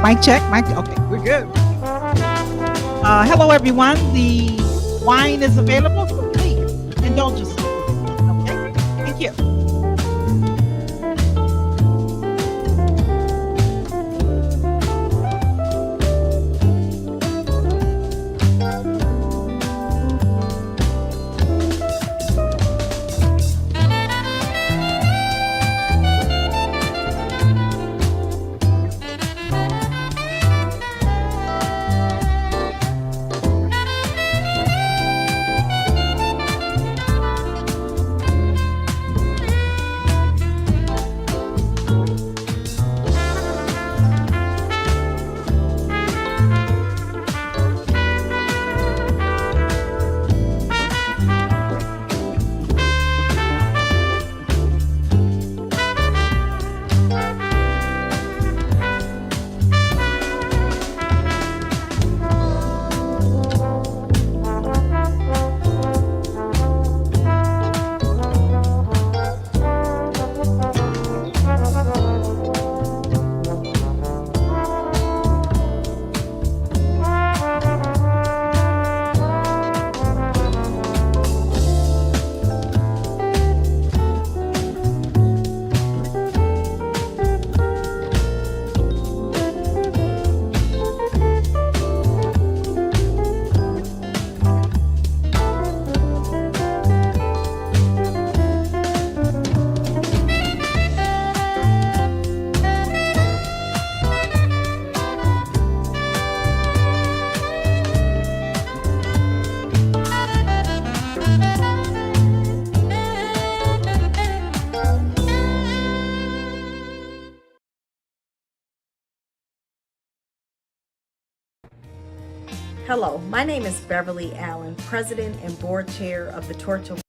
Mic check. Mic. Okay, we're good. Hello, everyone. The wine is available, so please indulge yourself. Okay. Thank you. Hello, my name is Beverly Allen, President and Board Chair of the Torch of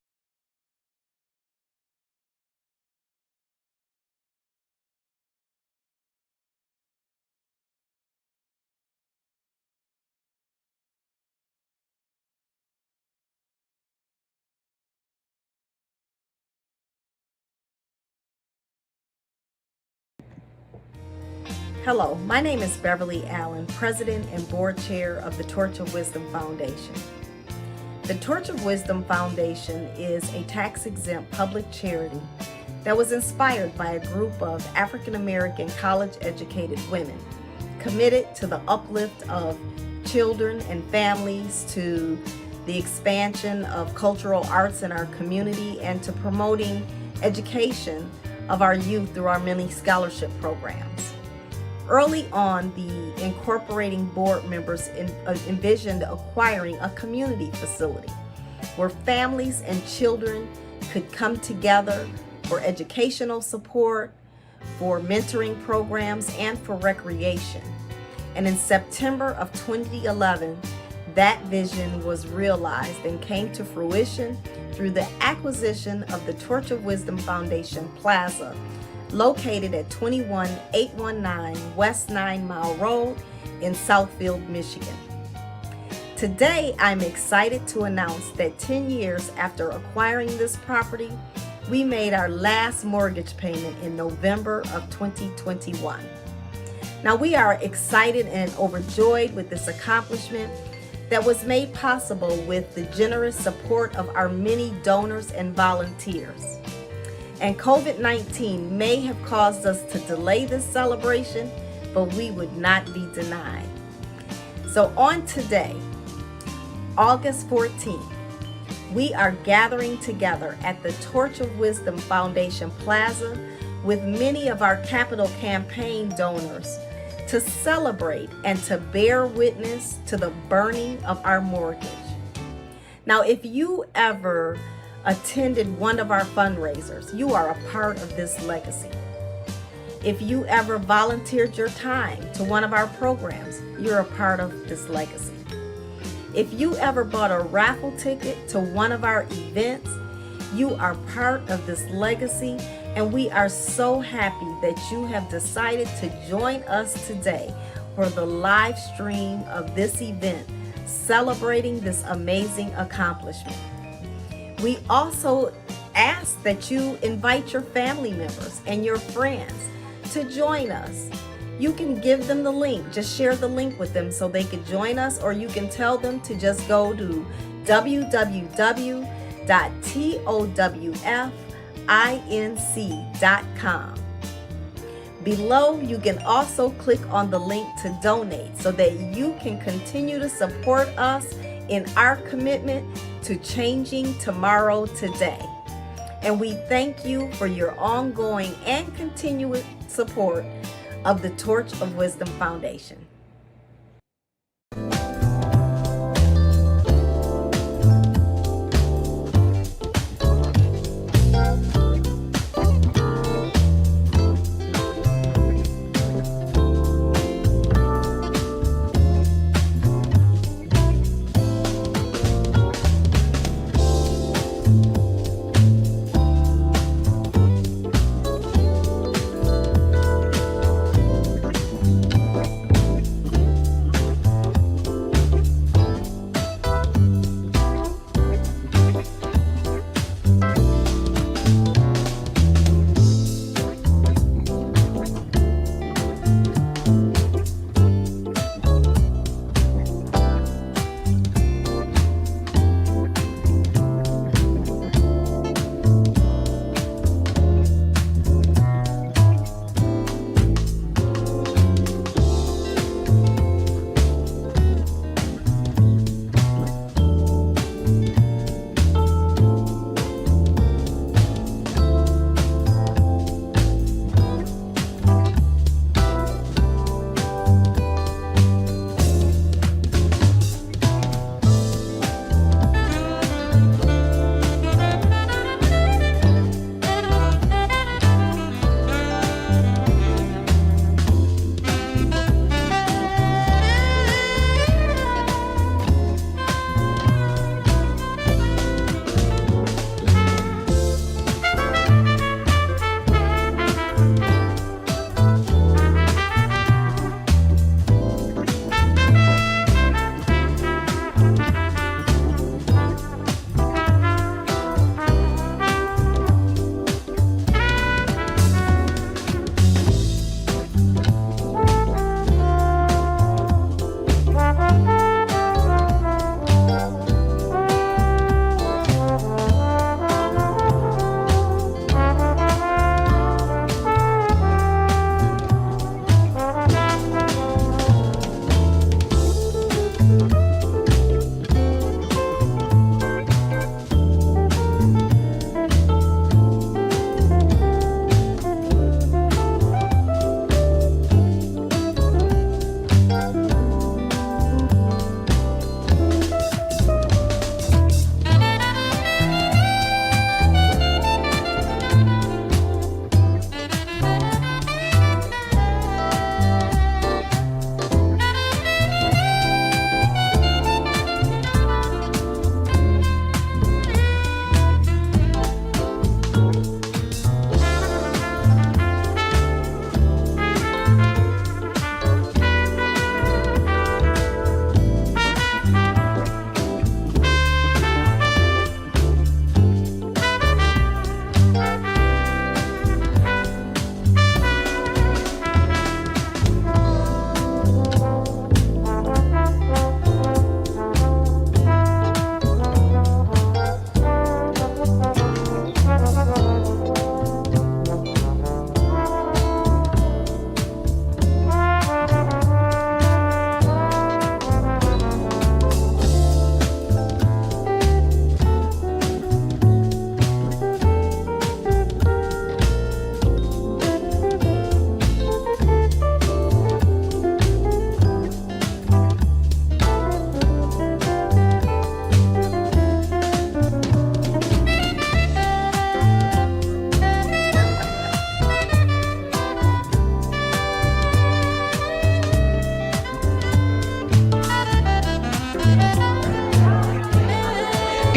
Hello, my name is Beverly Allen, President and Board Chair of the Torch of Wisdom Foundation. The Torch of Wisdom Foundation is a tax-exempt public charity that was inspired by a group of African-American college-educated women committed to the uplift of children and families, to the expansion of cultural arts in our community, and to promoting education of our youth through our many scholarship programs. Early on, the incorporating board members envisioned acquiring a community facility where families and children could come together for educational support, for mentoring programs, and for recreation. And in September of 2011, that vision was realized and came to fruition through the acquisition of the Torch of Wisdom Foundation Plaza, located at 21819 West 9 Mile Road in Southfield, Michigan. Today, I'm excited to announce that 10 years after acquiring this property, we made our last mortgage payment in November of 2021. Now, we are excited and overjoyed with this accomplishment that was made possible with the generous support of our many donors and volunteers. And COVID-19 may have caused us to delay this celebration, but we would not be denied. So on today, August 14th, we are gathering together at the Torch of Wisdom Foundation Plaza with many of our capital campaign donors to celebrate and to bear witness to the burning of our mortgage. Now, if you ever attended one of our fundraisers, you are a part of this legacy. If you ever volunteered your time to one of our programs, you're a part of this legacy. If you ever bought a raffle ticket to one of our events, you are part of this legacy, and we are so happy that you have decided to join us today for the live stream of this event, celebrating this amazing accomplishment. We also ask that you invite your family members and your friends to join us You can give them the link. Just share the link with them so they can join us, or you can tell them to just go to www.towfinc.com. Below, you can also click on the link to donate so that you can continue to support us in our commitment to changing tomorrow today. And we thank you for your ongoing and continuous support of the Torch of Wisdom Foundation.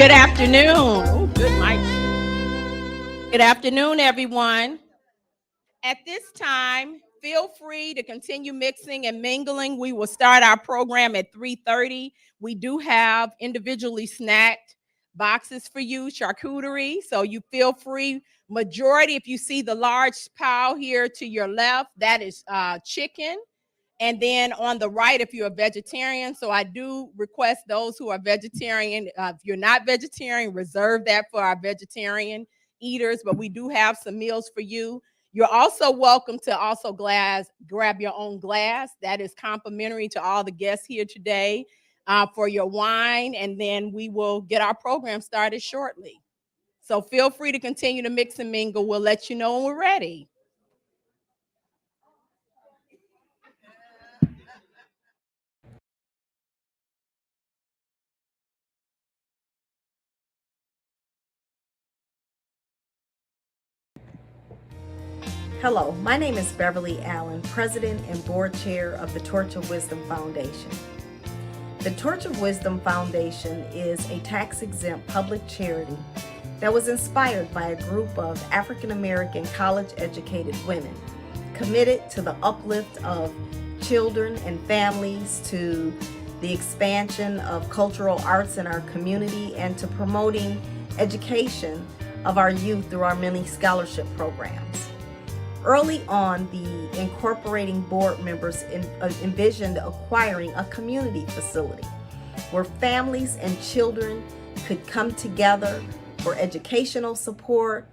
Good afternoon. Oh, good mic. Good afternoon, everyone. At this time, feel free to continue mixing and mingling. We will start our program at 3:30. We do have individually snacked boxes for you, charcuterie. So you feel free. Majority, if you see the large pile here to your left, that is chicken. And then on the right, if you're a vegetarian, so I do request those who are vegetarian, if you're not vegetarian, reserve that for our vegetarian eaters, but we do have some meals for you. You're also welcome to also grab your own glass. That is complimentary to all the guests here today for your wine, and then we will get our program started shortly. So feel free to continue to mix and mingle. We'll let you know when we're ready. Hello, my name is Beverly Allen, President and Board Chair of the Torch of Wisdom Foundation. The Torch of Wisdom Foundation is a tax-exempt public charity that was inspired by a group of African-American college-educated women committed to the uplift of children and families, to the expansion of cultural arts in our community, and to promoting education of our youth through our many scholarship programs. Early on, the incorporating board members envisioned acquiring a community facility where families and children could come together for educational support,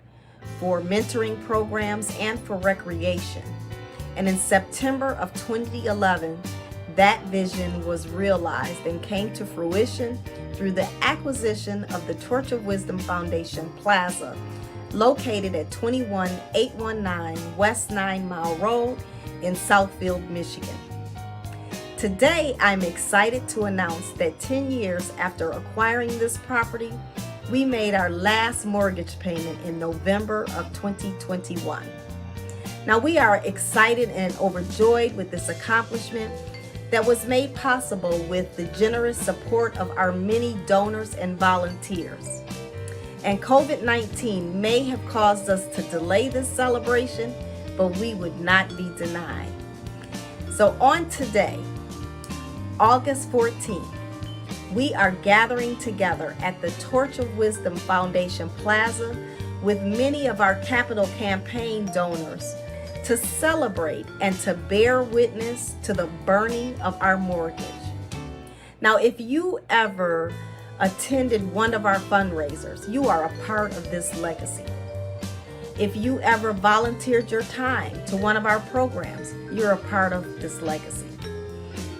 for mentoring programs, and for recreation. And in September of 2011, that vision was realized and came to fruition through the acquisition of the Torch of Wisdom Foundation Plaza, located at 21819 West 9 Mile Road in Southfield, Michigan. Today, I'm excited to announce that 10 years after acquiring this property, we made our last mortgage payment in November of 2021. Now, we are excited and overjoyed with this accomplishment that was made possible with the generous support of our many donors and volunteers. And COVID-19 may have caused us to delay this celebration, but we would not be denied. So on today, August 14th, we are gathering together at the Torch of Wisdom Foundation Plaza with many of our capital campaign donors to celebrate and to bear witness to the burning of our mortgage. Now, if you ever attended one of our fundraisers, you are a part of this legacy. If you ever volunteered your time to one of our programs, you're a part of this legacy.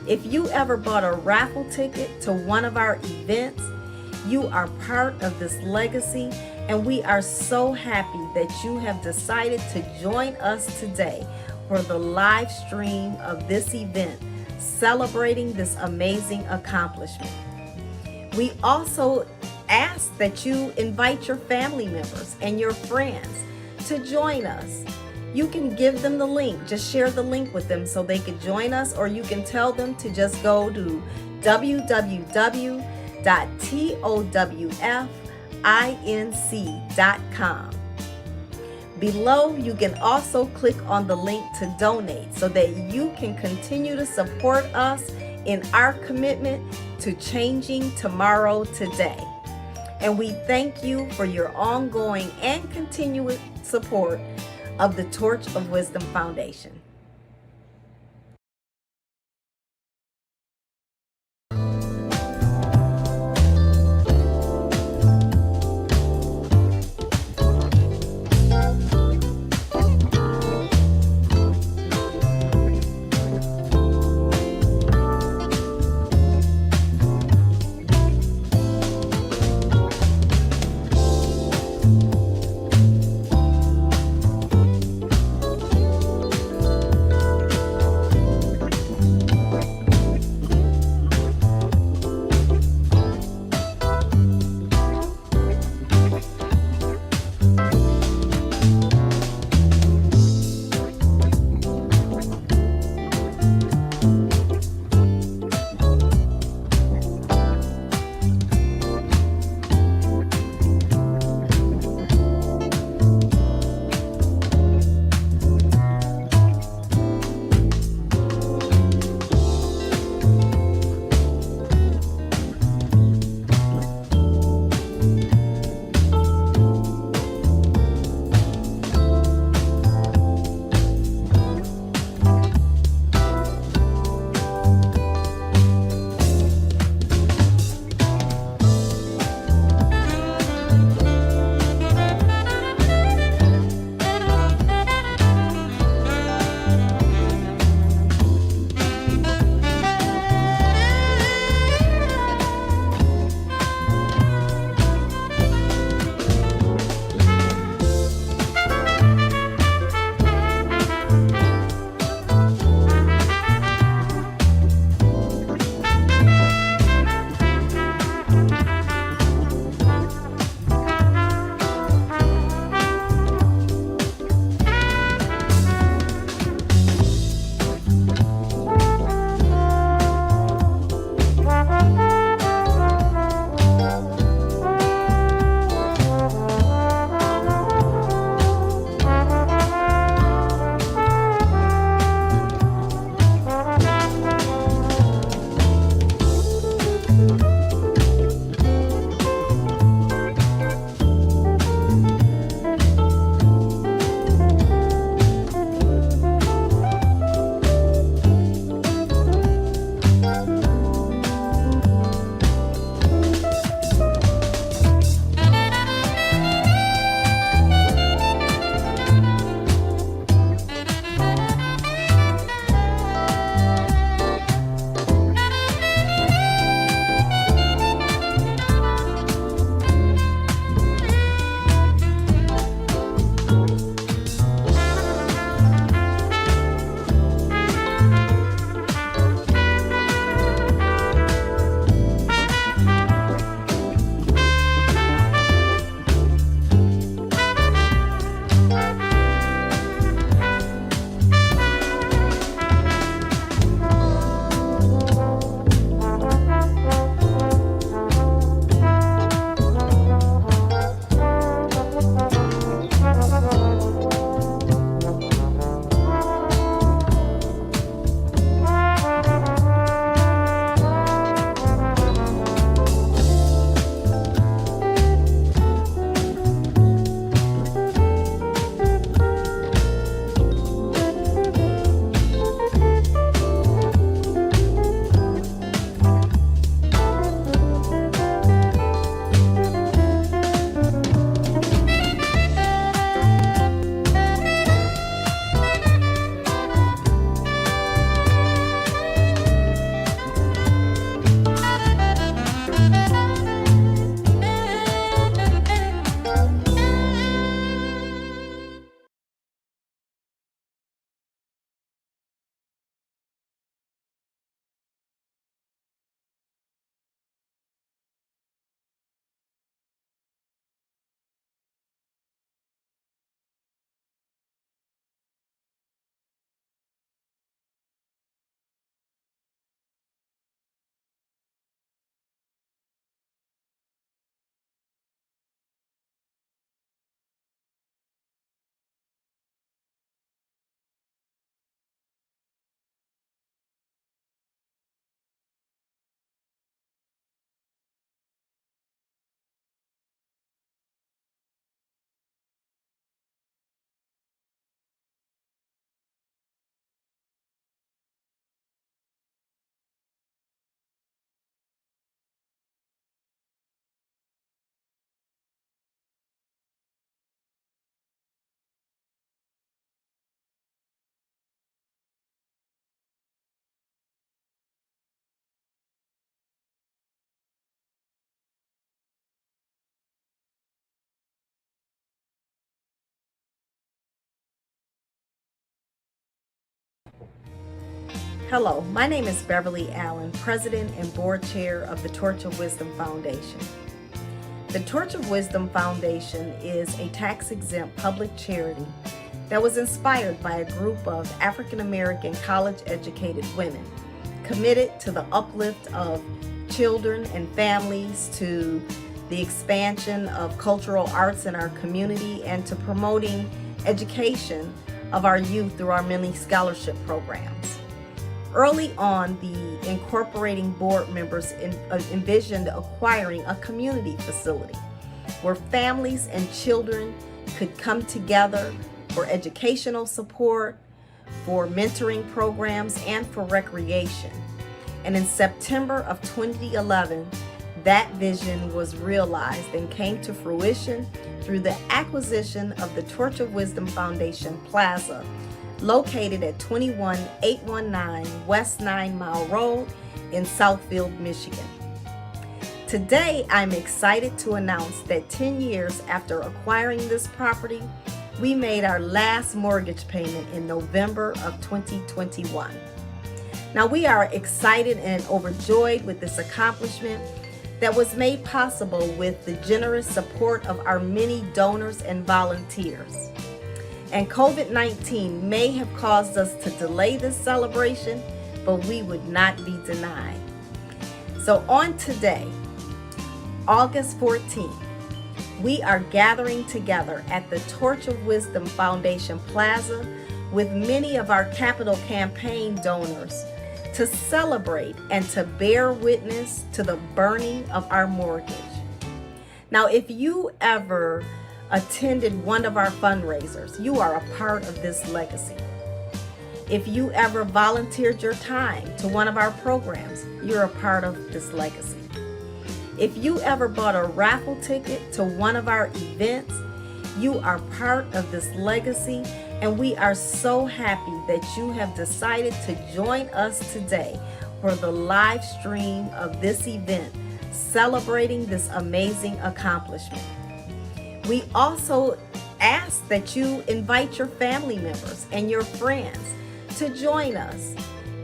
If you ever bought a raffle ticket to one of our events, you are part of this legacy, and we are so happy that you have decided to join us today for the live stream of this event, celebrating this amazing accomplishment. We also ask that you invite your family members and your friends to join us. You can give them the link, just share the link with them so they could join us, or you can tell them to just go to www.towfinc.com. Below, you can also click on the link to donate so that you can continue to support us in our commitment to changing tomorrow today. And we thank you for your ongoing and continuous support of the Torch of Wisdom Foundation. Hello, my name is Beverly Allen, President and Board Chair of the Torch of Wisdom Foundation. The Torch of Wisdom Foundation is a tax-exempt public charity that was inspired by a group of African American college-educated women committed to the uplift of children and families, to the expansion of cultural arts in our community, and to promoting education of our youth through our many scholarship programs. Early on, the incorporating board members envisioned acquiring a community facility where families and children could come together for educational support, for mentoring programs, and for recreation. And in September of 2011, that vision was realized and came to fruition through the acquisition of the Torch of Wisdom Foundation Plaza, located at 21819 West 9 Mile Road in Southfield, Michigan. Today, I'm excited to announce that 10 years after acquiring this property, we made our last mortgage payment in November of 2021. Now, we are excited and overjoyed with this accomplishment that was made possible with the generous support of our many donors and volunteers. And COVID-19 may have caused us to delay this celebration, but we would not be denied. So on today, August 14th, we are gathering together at the Torch of Wisdom Foundation Plaza with many of our capital campaign donors to celebrate and to bear witness to the burning of our mortgage. Now, if you ever attended one of our fundraisers, you are a part of this legacy. If you ever volunteered your time to one of our programs, you're a part of this legacy. If you ever bought a raffle ticket to one of our events, you are part of this legacy, and we are so happy that you have decided to join us today for the live stream of this event, celebrating this amazing accomplishment. We also ask that you invite your family members and your friends to join us.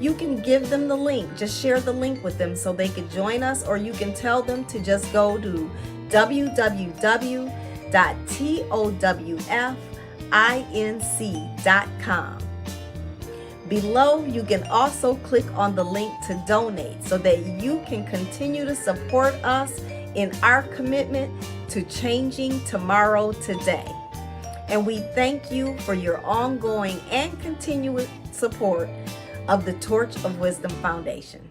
You can give them the link, just share the link with them so they could join us, or you can tell them to just go to www.towfinc.com. Below, you can also click on the link to donate so that you can continue to support us in our commitment to changing tomorrow today. And we thank you for your ongoing and continuous support of the Torch of Wisdom Foundation.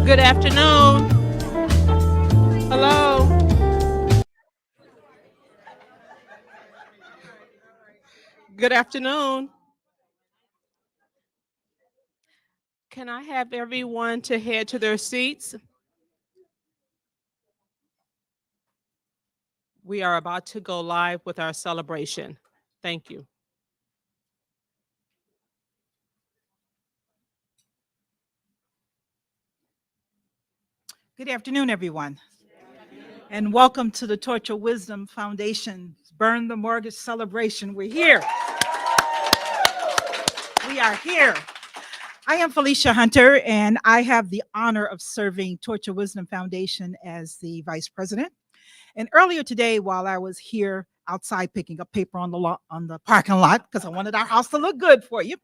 Good afternoon. Hello. Good afternoon. Can I have everyone to head to their seats? We are about to go live with our celebration. Thank you. Good afternoon, everyone, and welcome to the Torch of Wisdom Foundation's Burn the Mortgage celebration. We're here. We are here. I am Felicia Hunter, and I have the honor of serving Torch of Wisdom Foundation as the vice president. And earlier today, while I was here outside picking up paper on the on the parking lot, because I wanted our house to look good for you,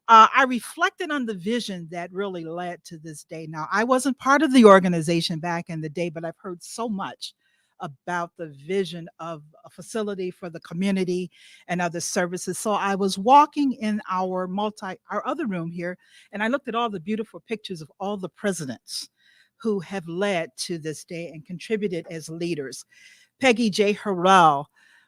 I reflected on the vision that really led to this day. Now, I wasn't part of the organization back in the day, but I've heard so much about the vision of a facility for the community and other services. So I was walking in our other room here, and I looked at all the beautiful pictures of all the presidents who have led to this day and contributed as leaders. Peggy J. Harrell,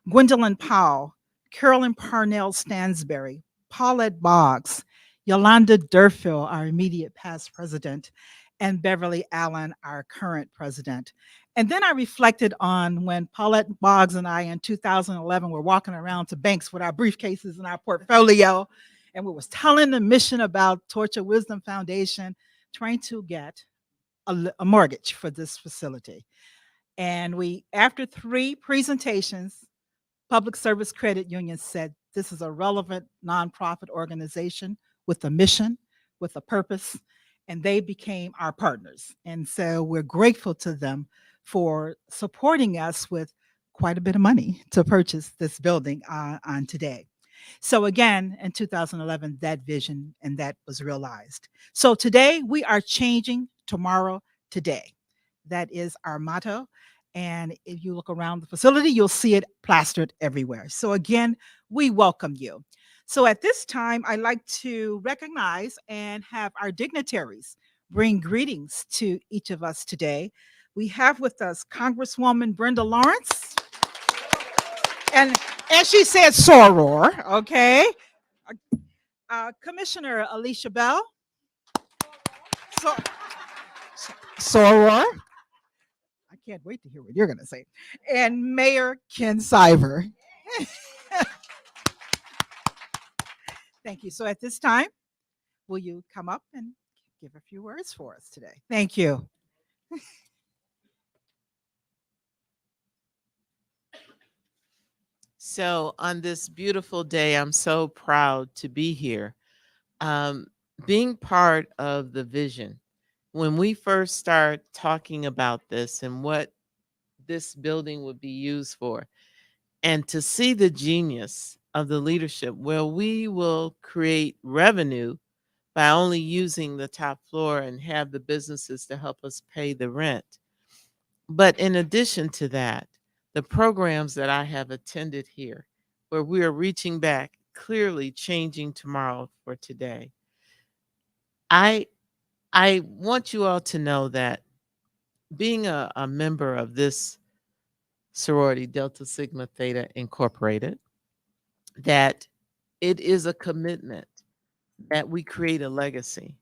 Gwendolyn Powell, Carolyn Parnell Stansberry, Paulette Boggs, Yolanda Durfield, our immediate past president, and Beverly Allen, our current president. And then I reflected on when Paulette Boggs and I in 2011 were walking around to banks with our briefcases and our portfolio, and we was telling the mission about Torch of Wisdom Foundation, trying to get a mortgage for this facility. And we, after 3 presentations, Public Service Credit Union said this is a relevant nonprofit organization with a mission, with a purpose, and they became our partners. And so we're grateful to them for supporting us with quite a bit of money to purchase this building on today. So again, in 2011, that vision and that was realized. So today we are changing tomorrow today. That is our motto. And if you look around the facility, you'll see it plastered everywhere. So again, we welcome you. So at this time, I'd like to recognize and have our dignitaries bring greetings to each of us today. We have with us Congresswoman Brenda Lawrence. And she said soror, okay? Commissioner Alicia Bell. So, soror. I can't wait to hear what you're going to say. And Mayor Ken Siver. Thank you. So at this time, will you come up and give a few words for us today? Thank you. So, on this beautiful day, I'm so proud to be here. Um, Being part of the vision, when we first start talking about this and what this building would be used for, and to see the genius of the leadership, where we will create revenue by only using the top floor and have the businesses to help us pay the rent. But in addition to that, the programs that I have attended here, where we are reaching back, clearly changing tomorrow for today. I I want you all to know that being a member of this sorority, Delta Sigma Theta Incorporated, that it is a commitment that we create a legacy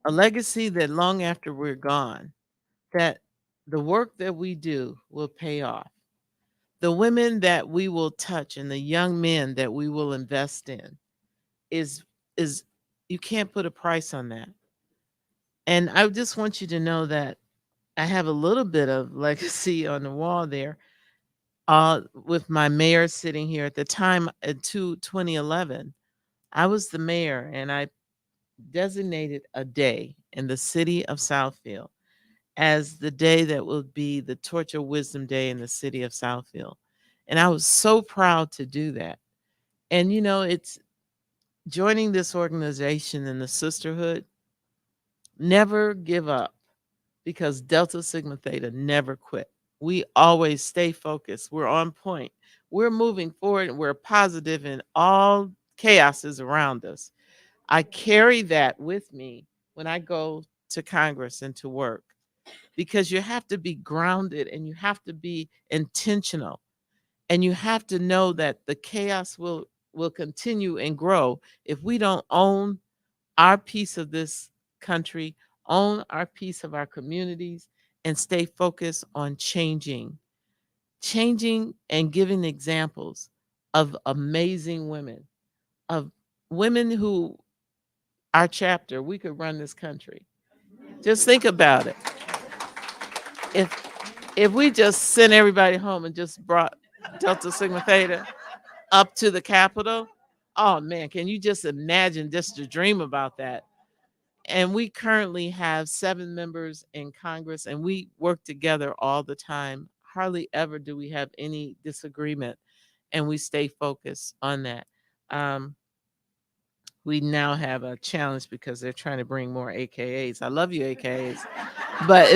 that long after we're gone, that the work that we do will pay off. The women that we will touch and the young men that we will invest in is you can't put a price on that. And I just want you to know that I have a little bit of legacy on the wall there. With my mayor sitting here at the time in 2011, I was the mayor and I designated a day in the city of Southfield as the day that will be the Torch of Wisdom Day in the city of Southfield. And I was so proud to do that. And it's joining this organization and the sisterhood, never give up because Delta Sigma Theta never quit. We always stay focused. We're on point. We're moving forward and we're positive in all chaos is around us. I carry that with me when I go to Congress and to work, because you have to be grounded and you have to be intentional, and you have to know that the chaos will continue and grow if we don't own our piece of this country, own our piece of our communities, and stay focused on changing and giving examples of amazing women, of women who, our chapter, we could run this country. Just think about it. If we just sent everybody home and just brought Delta Sigma Theta up to the Capitol, oh man, can you just imagine, just to dream about that? And we currently have 7 members in Congress, and we work together all the time. Hardly ever do we have any disagreement, and we stay focused on that. We now have a challenge because they're trying to bring more AKAs. I love you, AKAs, but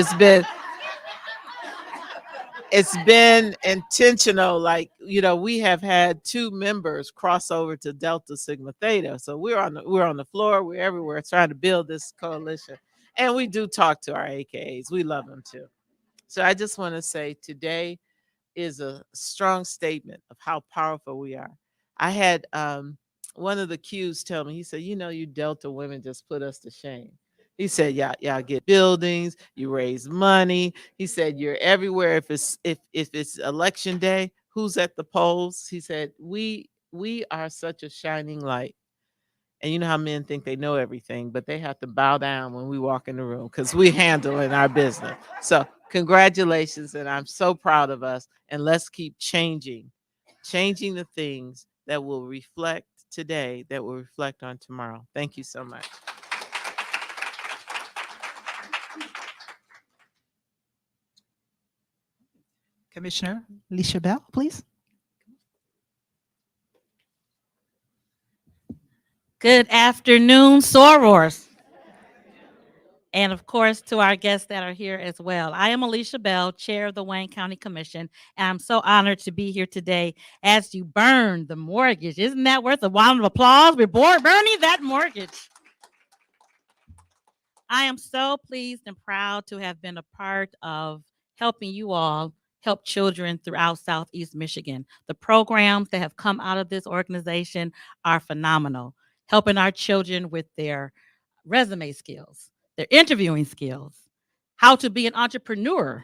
it's been intentional. Like, we have had 2 members cross over to Delta Sigma Theta. So we're on the floor, we're everywhere trying to build this coalition. And we do talk to our AKAs. We love them too. So I just want to say today is a strong statement of how powerful we are. I had one of the Qs tell me, he said, you Delta women just put us to shame. He said, y'all get buildings, you raise money. He said, you're everywhere. If it's election day, who's at the polls? He said, we are such a shining light. And you know how men think they know everything, but they have to bow down when we walk in the room because we handling our business. So congratulations, and I'm so proud of us. And let's keep changing the things that will reflect today, that will reflect on tomorrow. Thank you so much. Commissioner Alicia Bell, please. Good afternoon, sorors. And of course, to our guests that are here as well. I am Alicia Bell, Chair of the Wayne County Commission, and I'm so honored to be here today as you burn the mortgage. Isn't that worth a round of applause? We're burning that mortgage. I am so pleased and proud to have been a part of helping you all help children throughout Southeast Michigan. The programs that have come out of this organization are phenomenal, helping our children with their resume skills, their interviewing skills, how to be an entrepreneur.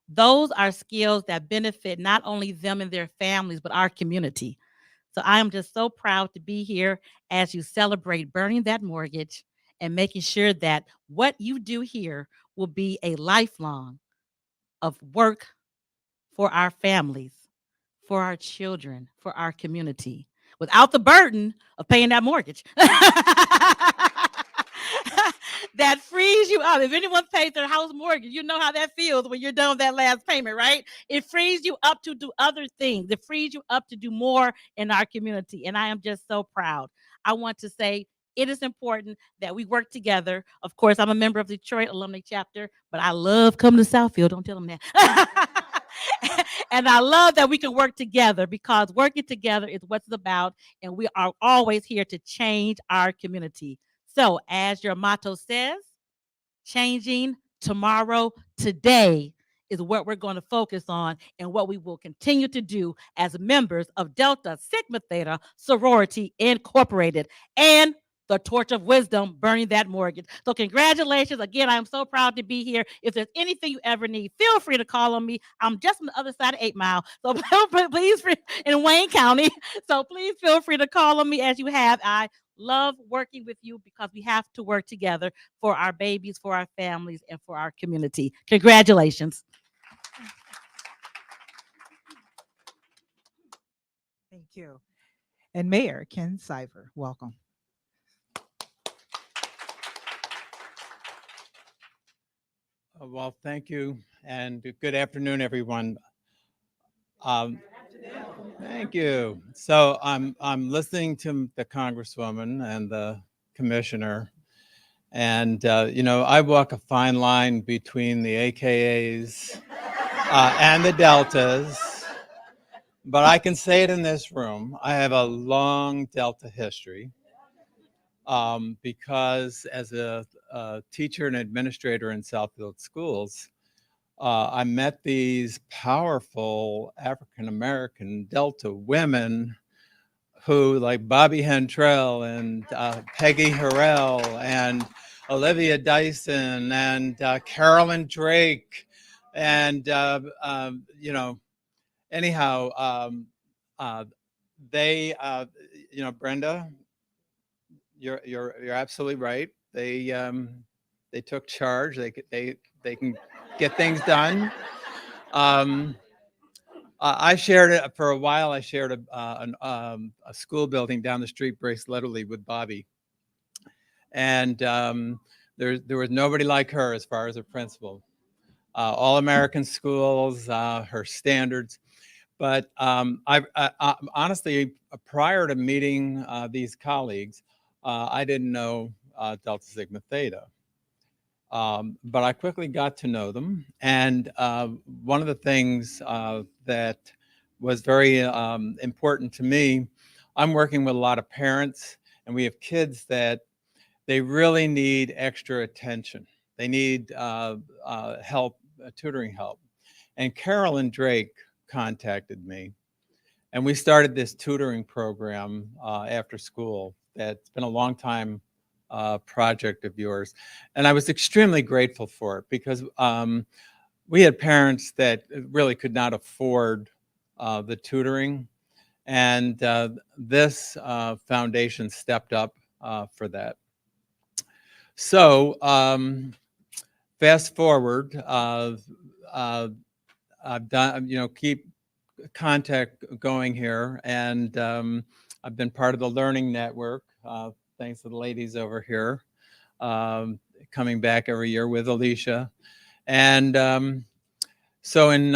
Those are skills that benefit not only them and their families, but our community. So I am just so proud to be here as you celebrate burning that mortgage and making sure that what you do here will be a lifelong of work for our families, for our children, for our community, without the burden of paying that mortgage. That frees you up. If anyone pays their house mortgage, you know how that feels when you're done with that last payment, right? It frees you up to do other things. It frees you up to do more in our community. And I am just so proud. I want to say it is important that we work together. Of course, I'm a member of the Detroit Alumni Chapter, but I love coming to Southfield. Don't tell them that. And I love that we can work together, because working together is what it's about. And we are always here to change our community. So, as your motto says, changing tomorrow today is what we're going to focus on, and what we will continue to do as members of Delta Sigma Theta Sorority Incorporated and the Torch of Wisdom, burning that mortgage. So congratulations. Again, I'm so proud to be here. If there's anything you ever need, feel free to call on me. I'm just on the other side of 8 Mile. So please, in Wayne County. So please feel free to call on me as you have. I love working with you because we have to work together for our babies, for our families, and for our community. Congratulations. Thank you. And Mayor Ken Siver, welcome. Well, thank you, and good afternoon, everyone. Thank you. So I'm listening to the Congresswoman and the Commissioner, and I walk a fine line between the AKAs and the Deltas, but I can say it in this room. I have a long Delta history because as a a teacher and administrator in Southfield Schools, I met these powerful African-American Delta women who, like Bobby Hentrell and Peggy Harrell and Olivia Dyson and Carolyn Drake, and anyhow, they, Brenda, you're absolutely right. They took charge. They can get things done. I shared it for a while. I shared a school building down the street, Brace literally, with Bobby, and there was nobody like her as far as a principal. All American schools, her standards. But I honestly, prior to meeting these colleagues, I didn't know Delta Sigma Theta. But I quickly got to know them. And one of the things that was very important to me, I'm working with a lot of parents, and we have kids that they really need extra attention. They need help, tutoring help. And Carolyn Drake contacted me, and we started this tutoring program after school. That's been a long time project of yours, and I was extremely grateful for it because we had parents that really could not afford the tutoring, and this foundation stepped up for that. So fast forward, I've done, keep contact going here, and I've been part of the learning network, thanks to the ladies over here, coming back every year with Alicia. And so in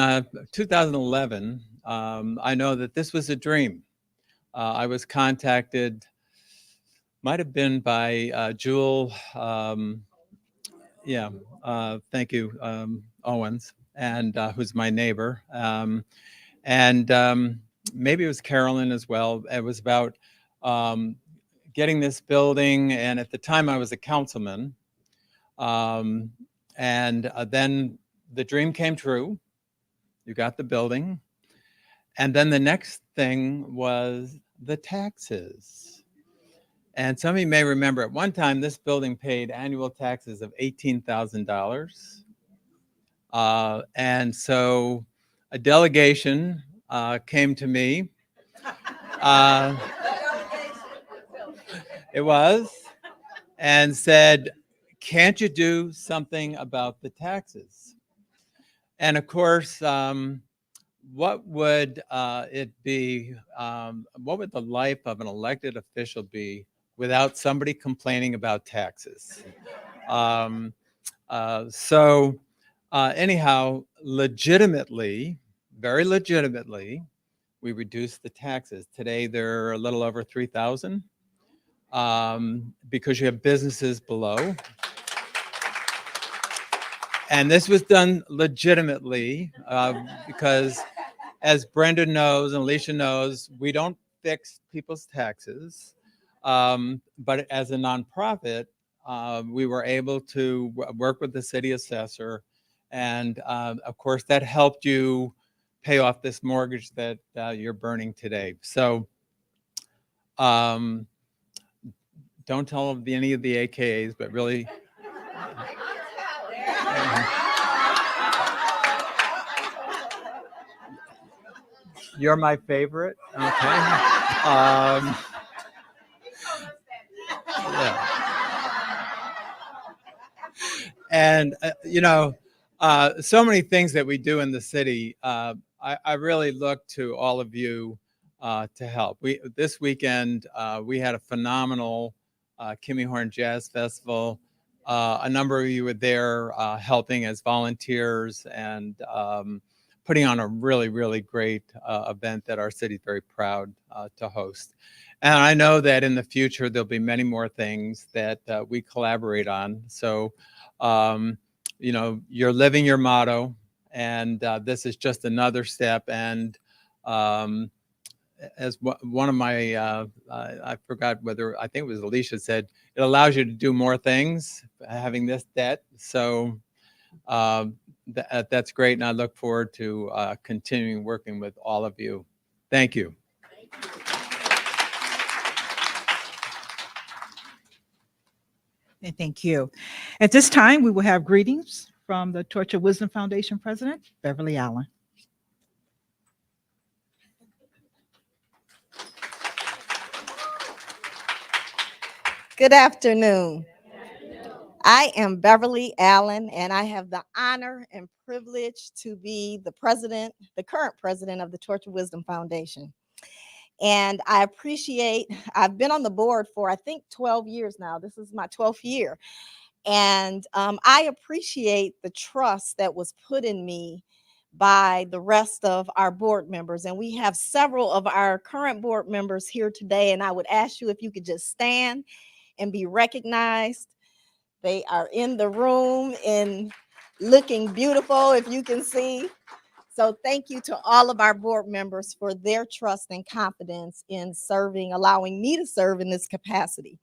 2011, I know that this was a dream. I was contacted, might have been by Jewel, thank you, Owens, and who's my neighbor. And maybe it was Carolyn as well. It was about getting this building. And at the time I was a councilman. And then the dream came true. You got the building. And then the next thing was the taxes. And some of you may remember at one time, this building paid annual taxes of $18,000. And so a delegation came to me. It was, and said, can't you do something about the taxes? And of course, what would it be? What would the life of an elected official be without somebody complaining about taxes? Anyhow, legitimately, very legitimately, we reduced the taxes. Today, they're a little over 3,000 because you have businesses below. And this was done legitimately because, as Brenda knows and Alicia knows, we don't fix people's taxes. But as a nonprofit, we were able to work with the city assessor. And of course, that helped you pay off this mortgage that you're burning today. So don't tell any of the AKAs, but really. You're my favorite. Okay. Yeah. And, so many things that we do in the city, I really look to all of you to help. This weekend, we had a phenomenal Kimmy Horn Jazz Festival. A number of you were there helping as volunteers and putting on a really, really great event that our city's very proud to host. And I know that in the future, there'll be many more things that we collaborate on. So, you're living your motto, and this is just another step. And as one of my, I forgot whether, I think it was Alicia said, it allows you to do more things having this debt. So that's great. And I look forward to continuing working with all of you. Thank you. And thank you. At this time, we will have greetings from the Torch of Wisdom Foundation President, Beverly Allen. Good afternoon. I am Beverly Allen, and I have the honor and privilege to be the president, the current president of the Torch of Wisdom Foundation. And I've been on the board for, I think, 12 years now. This is my 12th year. And I appreciate the trust that was put in me by the rest of our board members. And we have several of our current board members here today. And I would ask you if you could just stand and be recognized. They are in the room and looking beautiful, if you can see. So thank you to all of our board members for their trust and confidence in serving, allowing me to serve in this capacity.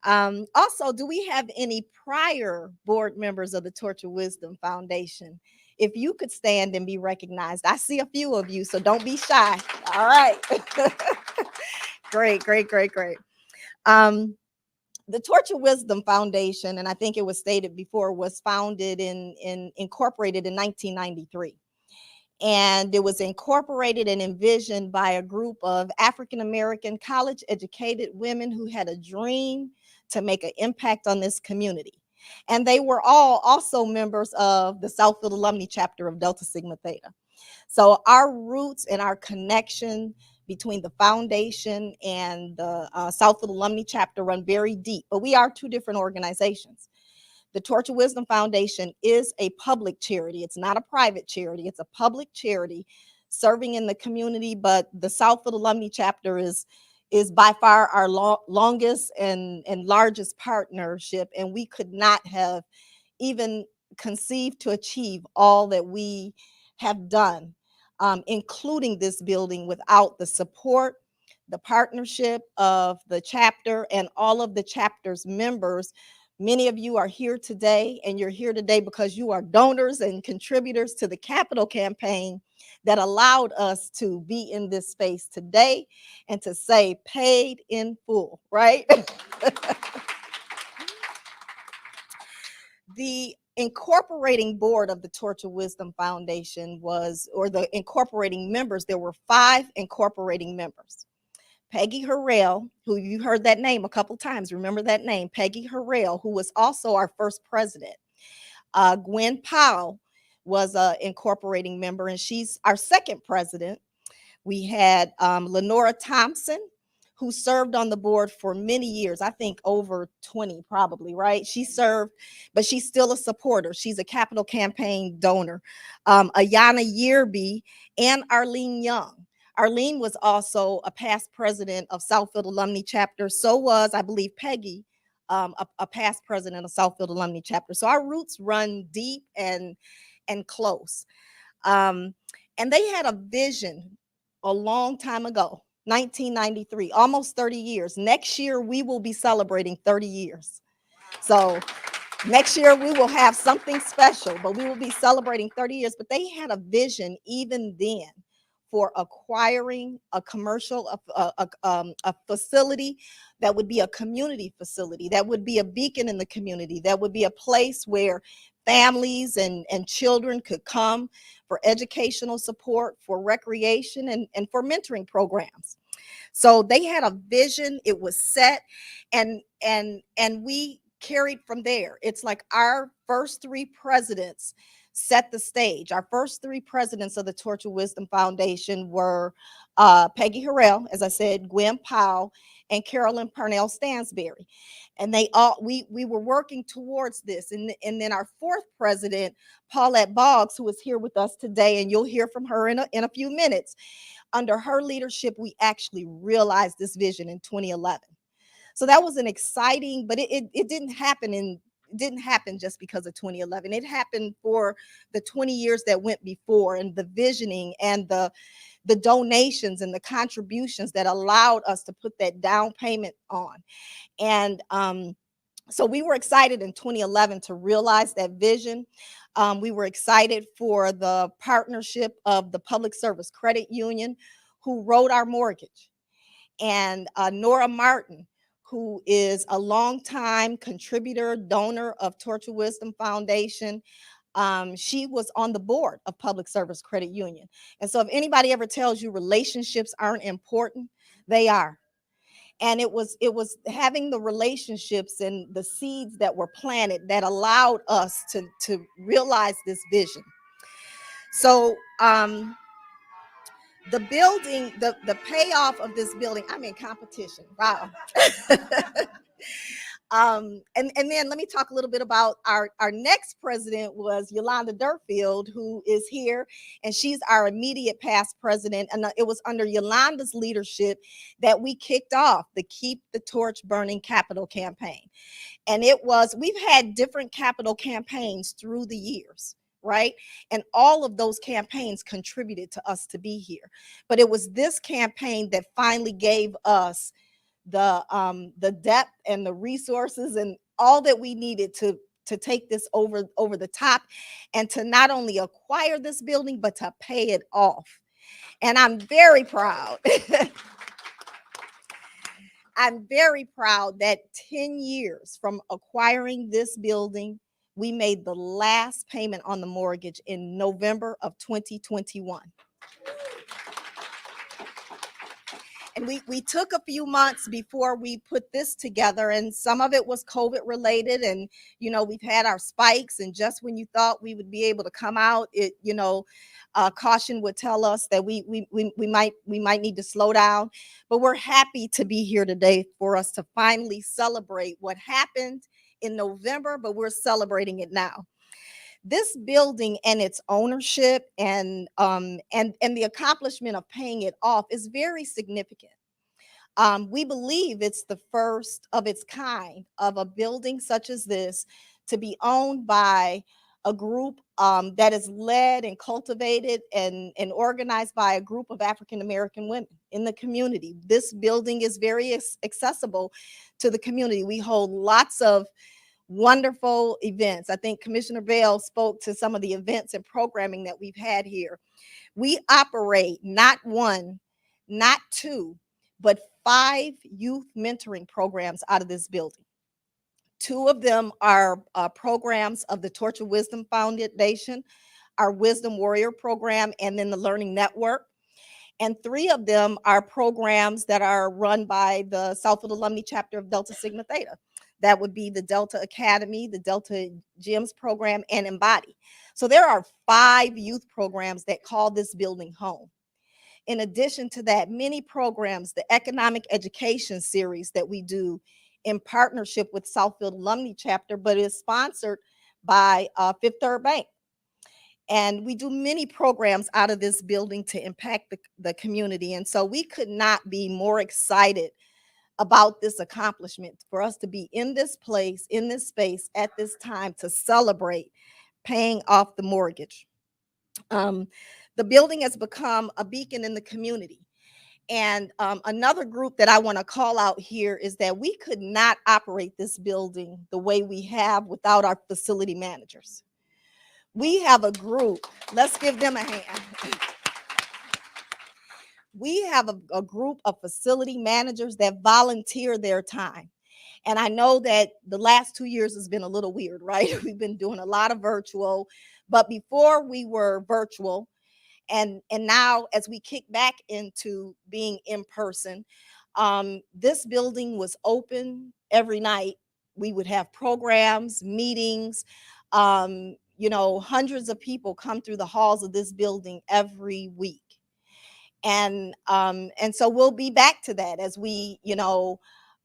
Also, do we have any prior board members of the Torch of Wisdom Foundation? If you could stand and be recognized. I see a few of you, so don't be shy. All right. Great, great, great, great. The Torch of Wisdom Foundation, and I think it was stated before, was founded incorporated in 1993. And it was incorporated and envisioned by a group of African-American college-educated women who had a dream to make an impact on this community. And they were all also members of the Southfield Alumni Chapter of Delta Sigma Theta. So our roots and our connection between the foundation and the Southfield Alumni Chapter run very deep, but we are two different organizations. The Torch of Wisdom Foundation is a public charity. It's not a private charity. It's a public charity serving in the community, but the Southfield Alumni Chapter is by far our longest and largest partnership, and we could not have even conceived to achieve all that we have done, including this building, without the support, the partnership of the chapter and all of the chapter's members. Many of you are here today, and you're here today because you are donors and contributors to the capital campaign that allowed us to be in this space today and to say paid in full, right? The incorporating board of the Torch of Wisdom Foundation or the incorporating members, there were 5 incorporating members. Peggy Harrell, who you heard that name a couple times, remember that name, Peggy Harrell, who was also our first president. Gwen Powell was an incorporating member, and she's our second president. We had Lenora Thompson, who served on the board for many years, I think over 20 probably, right? She served, but she's still a supporter. She's a capital campaign donor. Ayana Yearby and Arlene Young. Arlene was also a past president of Southfield Alumni Chapter. So was, I believe, Peggy, a past president of Southfield Alumni Chapter. So our roots run deep and close. And they had a vision a long time ago, 1993, almost 30 years. Next year, we will be celebrating 30 years. So next year, we will have something special, but we will be celebrating 30 years. But they had a vision even then for acquiring a commercial, a facility that would be a community facility, that would be a beacon in the community, that would be a place where families and children could come for educational support, for recreation, and for mentoring programs. So they had a vision, it was set, and we carried from there. It's like our first 3 presidents set the stage. Our first 3 presidents of the Torch of Wisdom Foundation were Peggy Harrell, as I said, Gwen Powell, and Carolyn Parnell Stansberry. And we were working towards this. And then our 4th president, Paulette Boggs, who is here with us today, and you'll hear from her in a few minutes. Under her leadership, we actually realized this vision in 2011. So that was an exciting, but it didn't happen in didn't happen just because of 2011. It happened for the 20 years that went before, and the visioning and the donations and the contributions that allowed us to put that down payment on. And so we were excited in 2011 to realize that vision. We were excited for the partnership of the Public Service Credit Union, who wrote our mortgage, and Nora Martin, who is a longtime contributor, donor of Torture Wisdom Foundation. She was on the board of Public Service Credit Union. And so if anybody ever tells you relationships aren't important, they are. And it was having the relationships and the seeds that were planted that allowed us to realize this vision. So the building, the payoff of this building, I'm in competition. Wow. And then let me talk a little bit about our next president was Yolanda Durfield, who is here, and she's our immediate past president. And it was under Yolanda's leadership that we kicked off the Keep the Torch Burning Capital campaign. And we've had different capital campaigns through the years, right? And all of those campaigns contributed to us to be here. But it was this campaign that finally gave us the depth and the resources and all that we needed to take this over the top, and to not only acquire this building, but to pay it off. And I'm very proud. I'm very proud that 10 years from acquiring this building, we made the last payment on the mortgage in November of 2021. And we took a few months before we put this together, and some of it was COVID related. And, we've had our spikes, and just when you thought we would be able to come out, caution would tell us that we might need to slow down. But we're happy to be here today for us to finally celebrate what happened in November, but we're celebrating it now. This building and its ownership and the accomplishment of paying it off is very significant. We believe it's the first of its kind of a building such as this to be owned by a group that is led and cultivated and organized by a group of African American women in the community. This building is very accessible to the community. We hold lots of wonderful events. I think Commissioner Bell spoke to some of the events and programming that we've had here. We operate not one, not two, but 5 youth mentoring programs out of this building. 2 of them are programs of the Torture Wisdom Foundation, our Wisdom Warrior program, and then the Learning Network. And 3 of them are programs that are run by the Southfield Alumni Chapter of Delta Sigma Theta. That would be the Delta Academy, the Delta Gyms program, and Embody. So there are 5 youth programs that call this building home. In addition to that, many programs, the Economic Education Series that we do in partnership with Southfield Alumni Chapter, but is sponsored by Fifth Third Bank. And we do many programs out of this building to impact the community. And so we could not be more excited about this accomplishment, for us to be in this place, in this space at this time to celebrate paying off the mortgage. The building has become a beacon in the community. And another group that I want to call out here is that we could not operate this building the way we have without our facility managers. We have a group, let's give them a hand. We have a group of facility managers that volunteer their time. And I know that the last 2 years has been a little weird, right? We've been doing a lot of virtual, but before we were virtual, and now as we kick back into being in person, this building was open every night. We would have programs, meetings, hundreds of people come through the halls of this building every week. And so we'll be back to that as we,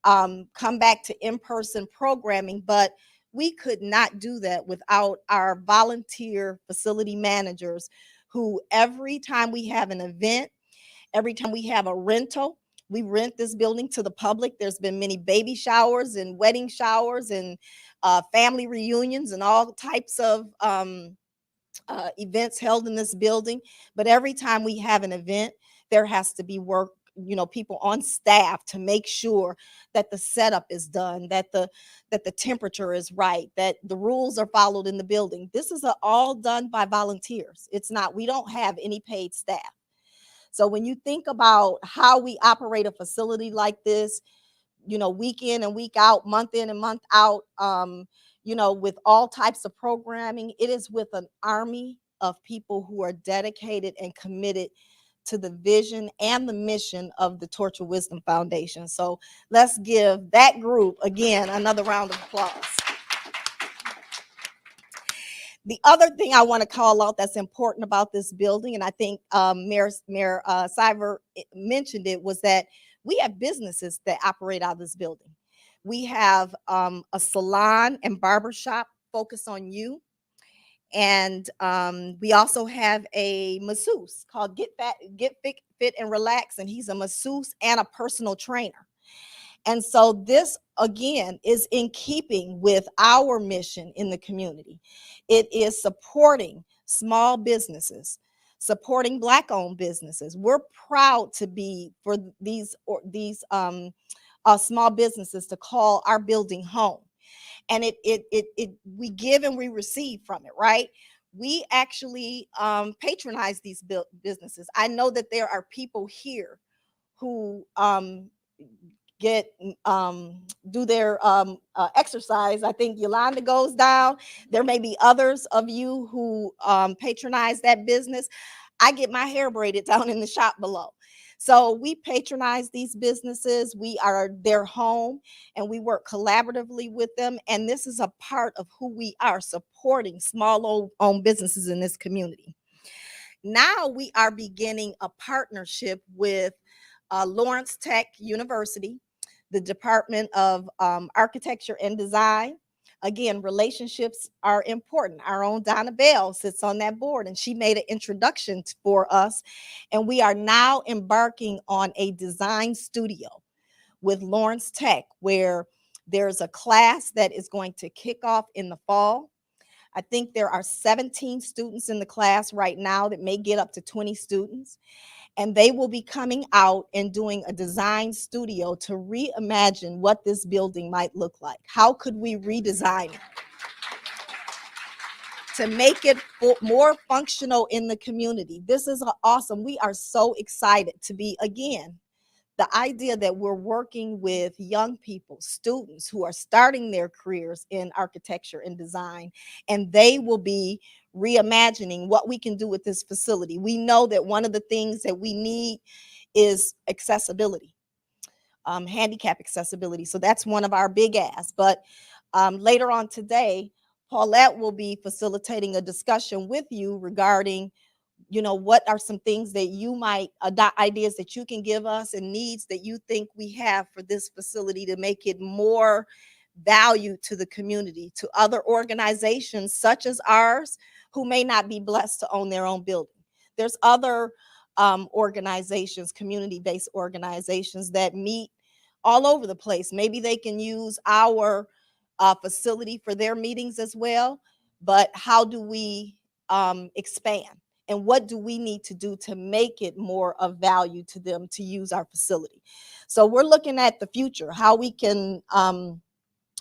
come back to in-person programming. But we could not do that without our volunteer facility managers, who every time we have an event, every time we have a rental, We rent this building to the public. There's been many baby showers and wedding showers and family reunions and all types of events held in this building. But every time we have an event, there has to be work, people on staff to make sure that the setup is done, that the temperature is right, that the rules are followed in the building. This is all done by volunteers. It's not, we don't have any paid staff. So when you think about how we operate a facility like this, week in and week out, month in and month out, with all types of programming, it is with an army of people who are dedicated and committed to the vision and the mission of the Torch of Wisdom Foundation. So let's give that group, again, another round of applause. The other thing I want to call out that's important about this building, and I think Mayor Siver mentioned it, was that we have businesses that operate out of this building. We have a salon and barber shop focused on you. And we also have a masseuse called Get Fit and Relax. And he's a masseuse and a personal trainer. And so this, again, is in keeping with our mission in the community. It is supporting small businesses, supporting Black-owned businesses. We're proud to be for these small businesses to call our building home. And we give and we receive from it, right? We actually patronize these businesses. I know that there are people here who do their exercise. I think Yolanda goes down. There may be others of you who patronize that business. I get my hair braided down in the shop below. So we patronize these businesses. We are their home and we work collaboratively with them. And this is a part of who we are, supporting small owned businesses in this community. Now we are beginning a partnership with Lawrence Tech University, the Department of Architecture and Design. Again, relationships are important. Our own Donna Bell sits on that board, and she made an introduction for us. And we are now embarking on a design studio with Lawrence Tech, where there's a class that is going to kick off in the fall. I think there are 17 students in the class right now that may get up to 20 students. And they will be coming out and doing a design studio to reimagine what this building might look like. How could we redesign it to make it more functional in the community? This is awesome. We are so excited to be, again, the idea that we're working with young people, students who are starting their careers in architecture and design, and they will be reimagining what we can do with this facility. We know that one of the things that we need is accessibility, handicap accessibility. So that's one of our big asks. But later on today, Paulette will be facilitating a discussion with you regarding what are some things that you might, ideas that you can give us and needs that you think we have for this facility to make it more value to the community, to other organizations such as ours who may not be blessed to own their own building. There's other organizations, community-based organizations that meet all over the place. Maybe they can use our facility for their meetings as well, but how do we expand? And what do we need to do to make it more of value to them to use our facility? So we're looking at the future, how we can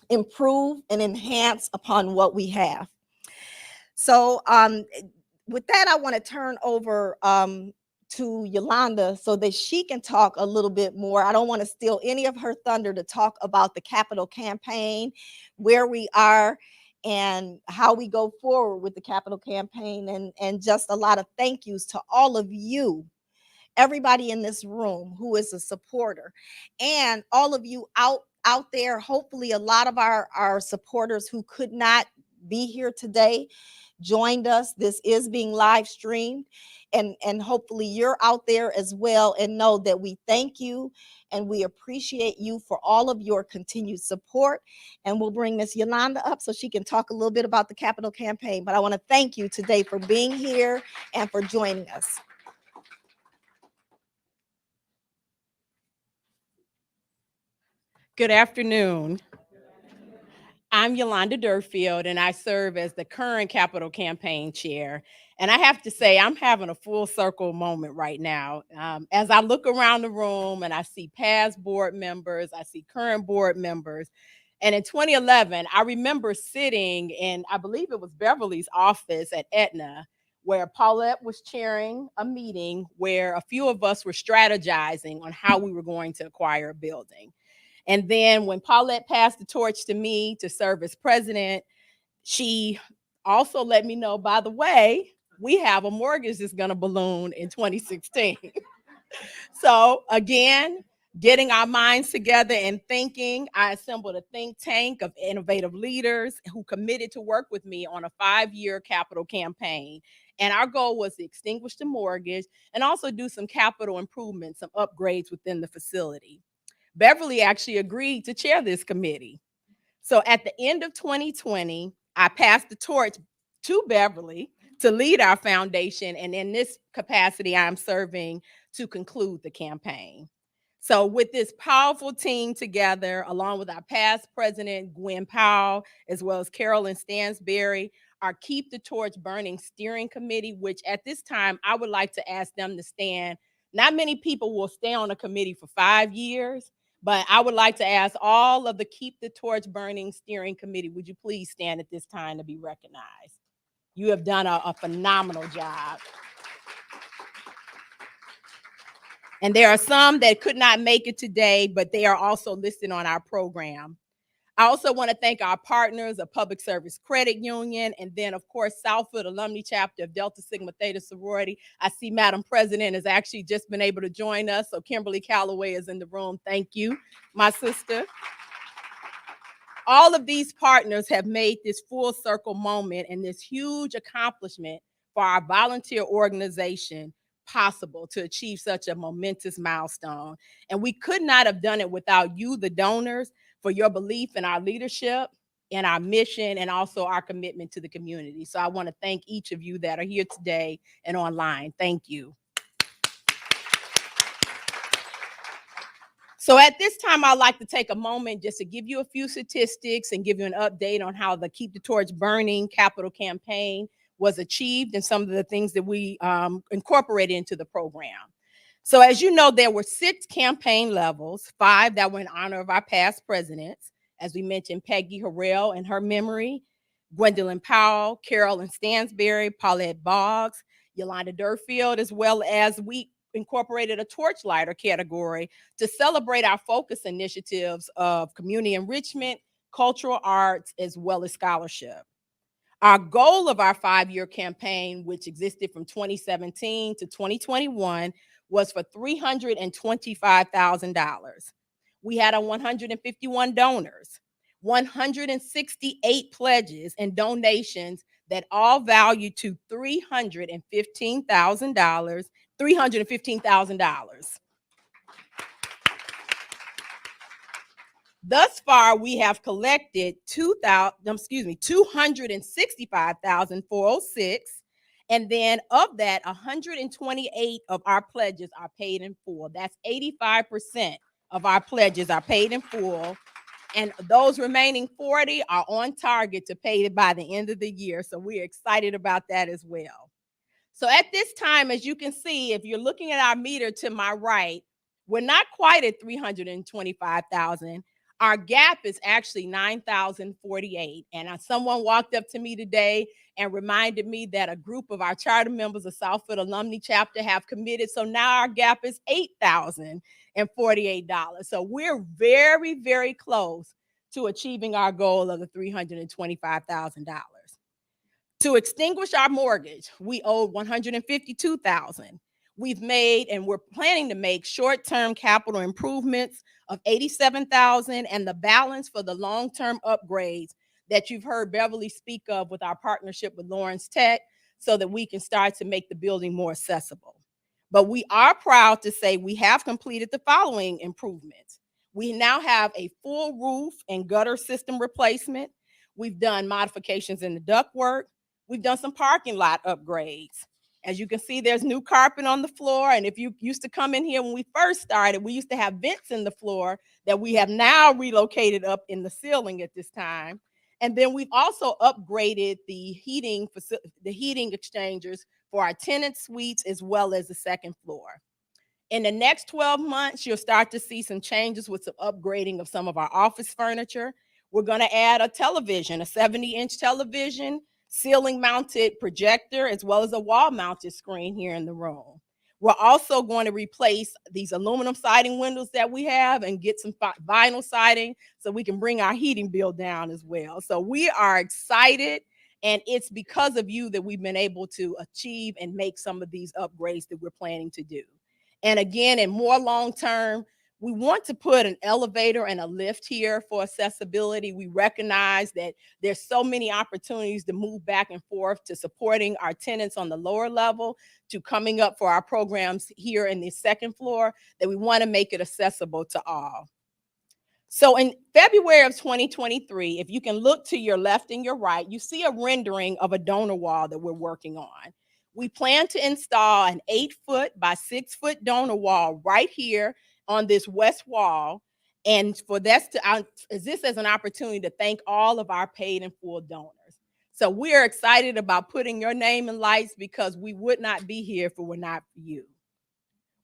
improve and enhance upon what we have. So with that, I want to turn over to Yolanda so that she can talk a little bit more. I don't want to steal any of her thunder to talk about the capital campaign, where we are, and how we go forward with the capital campaign, and just a lot of thank yous to all of you, everybody in this room who is a supporter, and all of you out there. Hopefully a lot of our supporters who could not be here today joined us. This is being live streamed, and hopefully you're out there as well, and know that we thank you and we appreciate you for all of your continued support. And we'll bring Miss Yolanda up so she can talk a little bit about the capital campaign. But I want to thank you today for being here and for joining us. Good afternoon. I'm Yolanda Durfield, and I serve as the current Capital Campaign Chair. And I have to say, I'm having a full circle moment right now. As I look around the room and I see past board members, I see current board members. And in 2011, I remember sitting in, I believe it was Beverly's office at Aetna, where Paulette was chairing a meeting where a few of us were strategizing on how we were going to acquire a building. And then when Paulette passed the torch to me to serve as president, she also let me know, by the way, we have a mortgage that's going to balloon in 2016. So again, getting our minds together and thinking, I assembled a think tank of innovative leaders who committed to work with me on a 5-year capital campaign. And our goal was to extinguish the mortgage and also do some capital improvements, some upgrades within the facility. Beverly actually agreed to chair this committee. So at the end of 2020, I passed the torch to Beverly to lead our foundation. And in this capacity, I'm serving to conclude the campaign. So with this powerful team together, along with our past president, Gwen Powell, as well as Carolyn Stansberry, our Keep the Torch Burning Steering Committee, which at this time, I would like to ask them to stand. Not many people will stay on a committee for 5 years, but I would like to ask all of the Keep the Torch Burning Steering Committee, would you please stand at this time to be recognized? You have done a phenomenal job. And there are some that could not make it today, but they are also listed on our program. I also want to thank our partners of Public Service Credit Union, and then, of course, Southfield Alumni Chapter of Delta Sigma Theta Sorority. I see Madam President has actually just been able to join us, so Kimberly Calloway is in the room. Thank you, my sister. All of these partners have made this full circle moment and this huge accomplishment for our volunteer organization possible to achieve such a momentous milestone. And we could not have done it without you, the donors, for your belief in our leadership and our mission and also our commitment to the community. So I want to thank each of you that are here today and online. Thank you. So at this time, I'd like to take a moment just to give you a few statistics and give you an update on how the Keep the Torch Burning capital campaign was achieved and some of the things that we incorporated into the program. So as you know, there were 6 campaign levels, 5 that were in honor of our past presidents. As we mentioned, Peggy Harrell in her memory, Gwendolyn Powell, Carolyn Stansberry, Paulette Boggs, Yolanda Durfield, as well as we incorporated a torchlighter category to celebrate our focus initiatives of community enrichment, cultural arts, as well as scholarship. Our goal of our 5-year campaign, which existed from 2017 to 2021, was for $325,000. We had 151 donors, 168 pledges and donations that all valued to $315,000. Thus far, we have collected 265,406, and then of that, 128 of our pledges are paid in full. That's 85% of our pledges are paid in full, and those remaining 40 are on target to pay it by the end of the year. So we're excited about that as well. So at this time, as you can see, if you're looking at our meter to my right, we're not quite at 325,000. Our gap is actually 9,048. And someone walked up to me today and reminded me that a group of our charter members of Southfield Alumni Chapter have committed. So now our gap is $8,048. So we're very, very close to achieving our goal of the $325,000. To extinguish our mortgage, we owed $152,000. We've made and we're planning to make short-term capital improvements of $87,000, and the balance for the long-term upgrades that you've heard Beverly speak of with our partnership with Lawrence Tech, so that we can start to make the building more accessible. But we are proud to say we have completed the following improvements. We now have a full roof and gutter system replacement. We've done modifications in the ductwork. We've done some parking lot upgrades. As you can see, there's new carpet on the floor. And if you used to come in here when we first started, we used to have vents in the floor that we have now relocated up in the ceiling at this time. And then we've also upgraded the heating exchangers for our tenant suites as well as the second floor. In the next 12 months, you'll start to see some changes with some upgrading of some of our office furniture. We're going to add a television, a 70-inch television, ceiling mounted projector, as well as a wall mounted screen here in the room. We're also going to replace these aluminum siding windows that we have and get some vinyl siding so we can bring our heating bill down as well. So we are excited, and it's because of you that we've been able to achieve and make some of these upgrades that we're planning to do. And again, in more long term, we want to put an elevator and a lift here for accessibility. We recognize that there's so many opportunities to move back and forth to supporting our tenants on the lower level, to coming up for our programs here in the second floor, that we want to make it accessible to all. So in February of 2023, if you can look to your left and your right, you see a rendering of a donor wall that we're working on. We plan to install an 8-foot by 6-foot donor wall right here on this west wall. And for this as an opportunity to thank all of our paid and full donors. So we're excited about putting your name in lights, because we would not be here if it were not for you.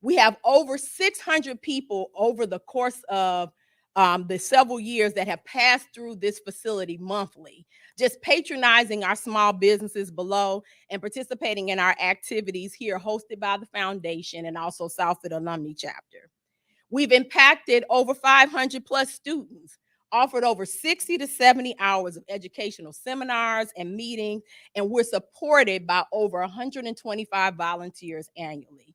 We have over 600 people over the course of the several years that have passed through this facility monthly, just patronizing our small businesses below and participating in our activities here hosted by the foundation and also Southfield Alumni Chapter. We've impacted over 500 plus students, offered over 60 to 70 hours of educational seminars and meetings, and we're supported by over 125 volunteers annually.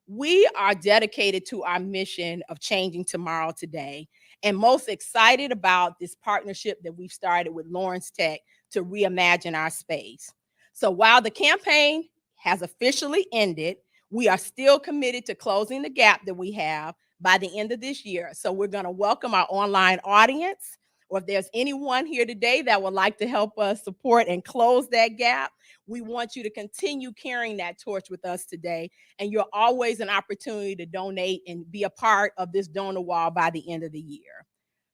We are dedicated to our mission of changing tomorrow today, and most excited about this partnership that we've started with Lawrence Tech to reimagine our space. So while the campaign has officially ended, we are still committed to closing the gap that we have by the end of this year. So we're going to welcome our online audience, or if there's anyone here today that would like to help us support and close that gap, we want you to continue carrying that torch with us today. And you're always an opportunity to donate and be a part of this donor wall by the end of the year.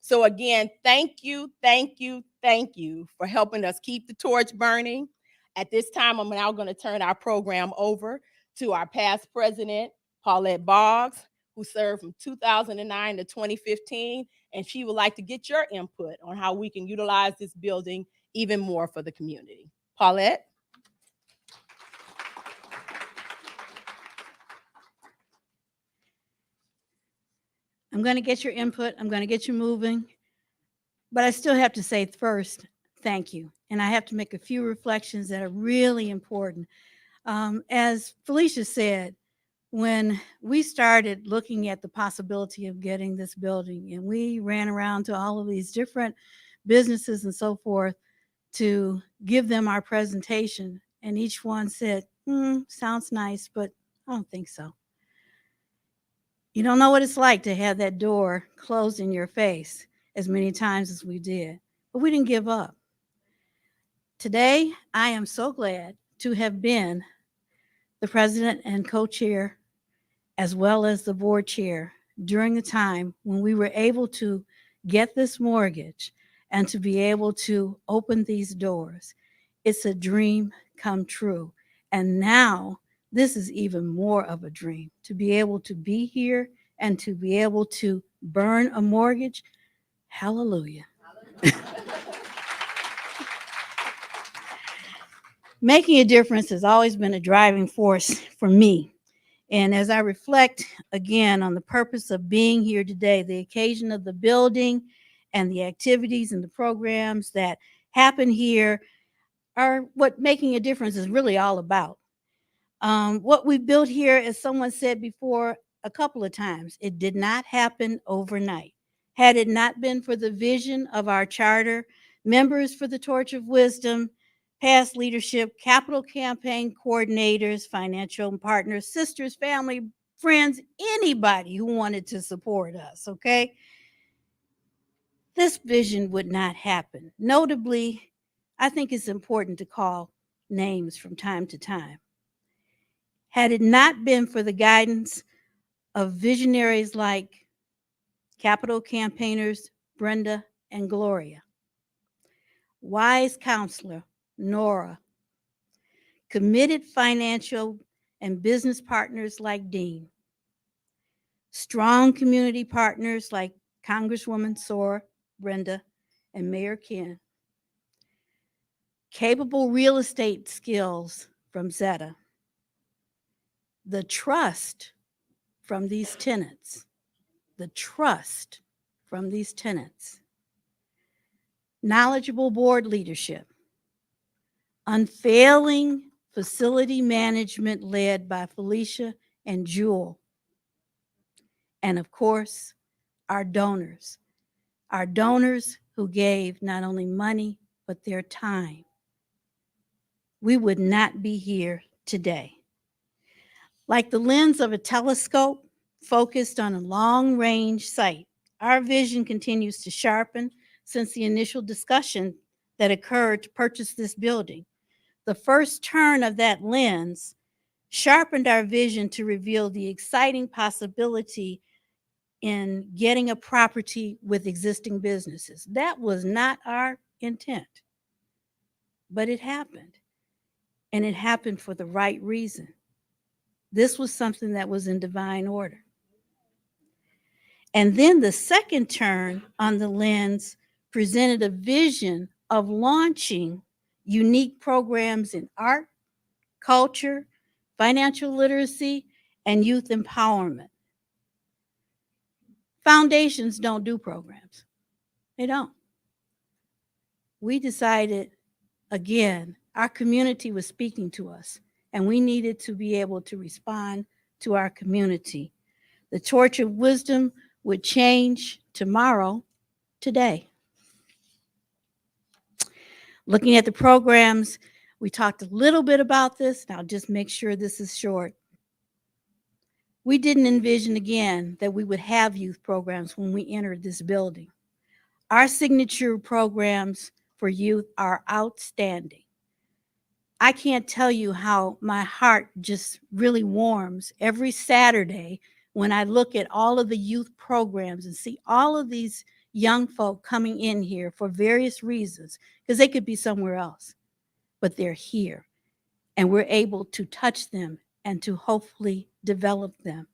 So again, thank you for helping us keep the torch burning. At this time, I'm now going to turn our program over to our past president, Paulette Boggs, who served from 2009 to 2015. And she would like to get your input on how we can utilize this building even more for the community. Paulette? I'm going to get your input. I'm going to get you moving. But I still have to say first, thank you. And I have to make a few reflections that are really important. As Felicia said, when we started looking at the possibility of getting this building, and we ran around to all of these different businesses and so forth to give them our presentation, and each one said, sounds nice, but I don't think so. You don't know what it's like to have that door closed in your face as many times as we did, but we didn't give up. Today, I am so glad to have been the president and co-chair, as well as the board chair, during the time when we were able to get this mortgage and to be able to open these doors. It's a dream come true. And now this is even more of a dream, to be able to be here and to be able to burn a mortgage. Hallelujah. Making a difference has always been a driving force for me. And as I reflect again on the purpose of being here today, the occasion of the building and the activities and the programs that happen here are what making a difference is really all about. What we built here, as someone said before a couple of times, it did not happen overnight. Had it not been for the vision of our charter, members for the Torch of Wisdom, past leadership, capital campaign coordinators, financial partners, sisters, family, friends, anybody who wanted to support us, okay? This vision would not happen. Notably, I think it's important to call names from time to time. Had it not been for the guidance of visionaries like Capital campaigners Brenda and Gloria, wise counselor Nora, committed financial and business partners like Dean, strong community partners like Congresswoman Sora, Brenda, and Mayor Ken, capable real estate skills from Zetta, the trust from these tenants, knowledgeable board leadership, unfailing facility management led by Felicia and Jewel, and of course, our donors who gave not only money, but their time. We would not be here today. Like the lens of a telescope focused on a long-range sight, our vision continues to sharpen since the initial discussion that occurred to purchase this building. The first turn of that lens sharpened our vision to reveal the exciting possibility in getting a property with existing businesses. That was not our intent, but it happened, and it happened for the right reason. This was something that was in divine order. And then the second turn on the lens presented a vision of launching unique programs in art, culture, financial literacy, and youth empowerment. Foundations don't do programs. They don't. We decided, again, our community was speaking to us, and we needed to be able to respond to our community. The torch of wisdom would change tomorrow, today. Looking at the programs, we talked a little bit about this, and I'll just make sure this is short. We didn't envision again that we would have youth programs when we entered this building. Our signature programs for youth are outstanding. I can't tell you how my heart just really warms every Saturday when I look at all of the youth programs and see all of these young folk coming in here for various reasons, because they could be somewhere else, but they're here, and we're able to touch them and to hopefully develop them.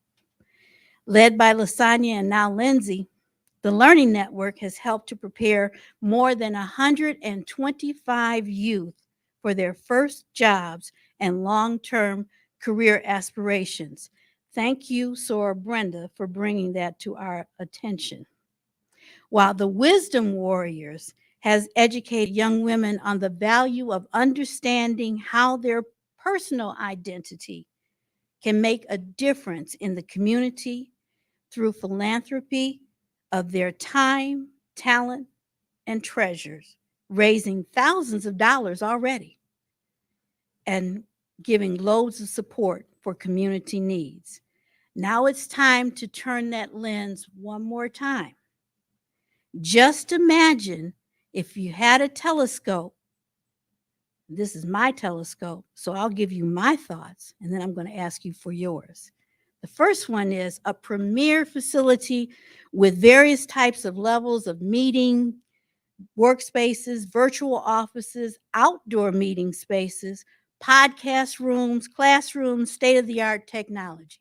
Led by Lasagna and now Lindsay, the Learning Network has helped to prepare more than 125 youth for their first jobs and long-term career aspirations. Thank you, Sora Brenda, for bringing that to our attention. While the Wisdom Warriors has educated young women on the value of understanding how their personal identity can make a difference in the community through philanthropy of their time, talent, and treasures, raising thousands of dollars already and giving loads of support for community needs. Now it's time to turn that lens one more time. Just imagine if you had a telescope. This is my telescope, so I'll give you my thoughts, and then I'm going to ask you for yours. The first one is a premier facility with various types of levels of meeting, workspaces, virtual offices, outdoor meeting spaces, podcast rooms, classrooms, state-of-the-art technology.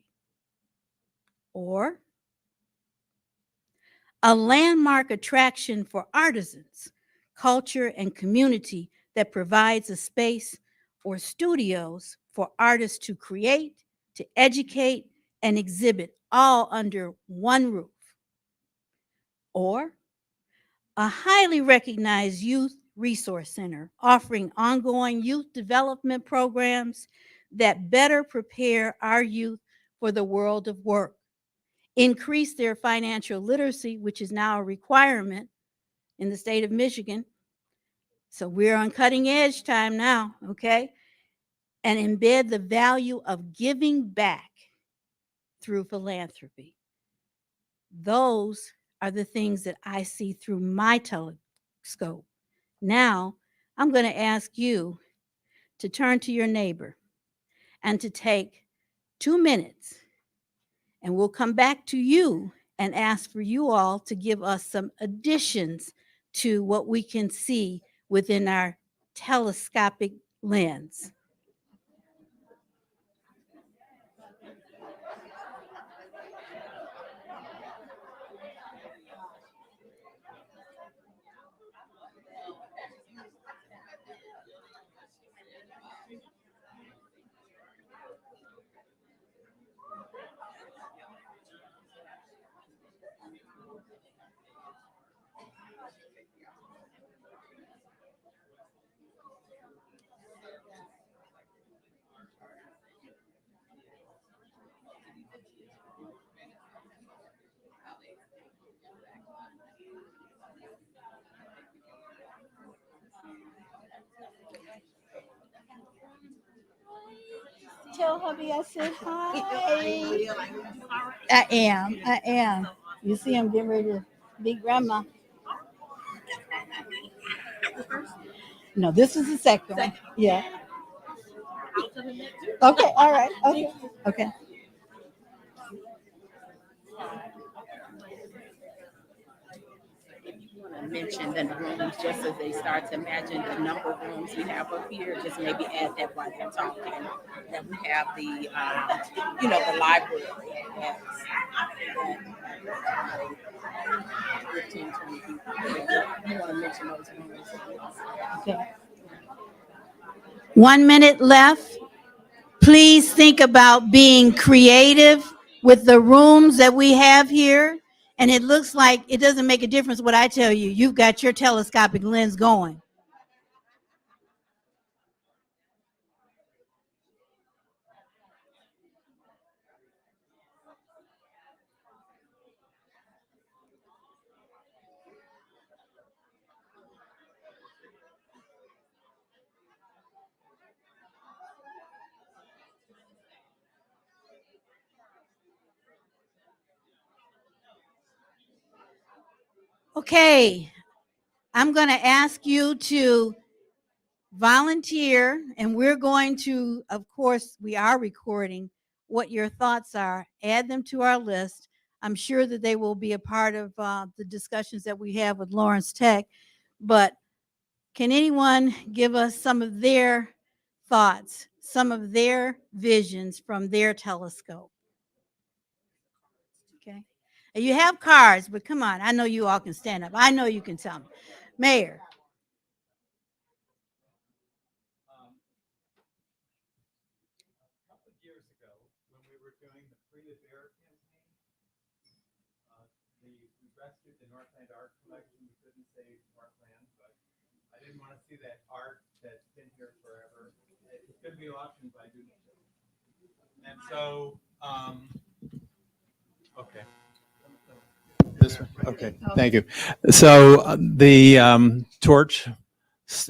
Or a landmark attraction for artisans, culture, and community that provides a space or studios for artists to create, to educate, and exhibit all under one roof. Or a highly recognized youth resource center offering ongoing youth development programs that better prepare our youth for the world of work, increase their financial literacy, which is now a requirement in the state of Michigan. So we're on cutting edge time now, okay? And embed the value of giving back through philanthropy. Those are the things that I see through my telescope. Now, I'm going to ask you to turn to your neighbor and to take 2 minutes, and we'll come back to you and ask for you all to give us some additions to what we can see within our telescopic lens. Tell hubby I said hi. I am. You see, I'm getting ready to be grandma. No, this is the second one. Yeah. Okay, all right. Okay. Okay. Want to mention the rooms just as they start to imagine the number of rooms we have up here. Just maybe add that while they're talking. That we have the, the library. Yes. 15, 20 people. You want to mention those rooms? Okay. 1 minute left. Please think about being creative with the rooms that we have here. And it looks like it doesn't make a difference what I tell you. You've got your telescopic lens going. Okay, I'm going to ask you to volunteer, and we're going to, of course, we are recording what your thoughts are. Add them to our list. I'm sure that they will be a part of the discussions that we have with Lawrence Tech. But can anyone give us some of their thoughts, some of their visions from their telescope? Okay. And you have cards, but come on, I know you all can stand up. I know you can tell me. Mayor. A couple of years ago, when we were doing the Free the Bear campaign, we rescued the Northland Art Collection. We couldn't save Northland, but I didn't want to see that art that's been here forever. It's going to be auctioned by Doodle. And so, okay. This one. Okay, thank you. So the torch,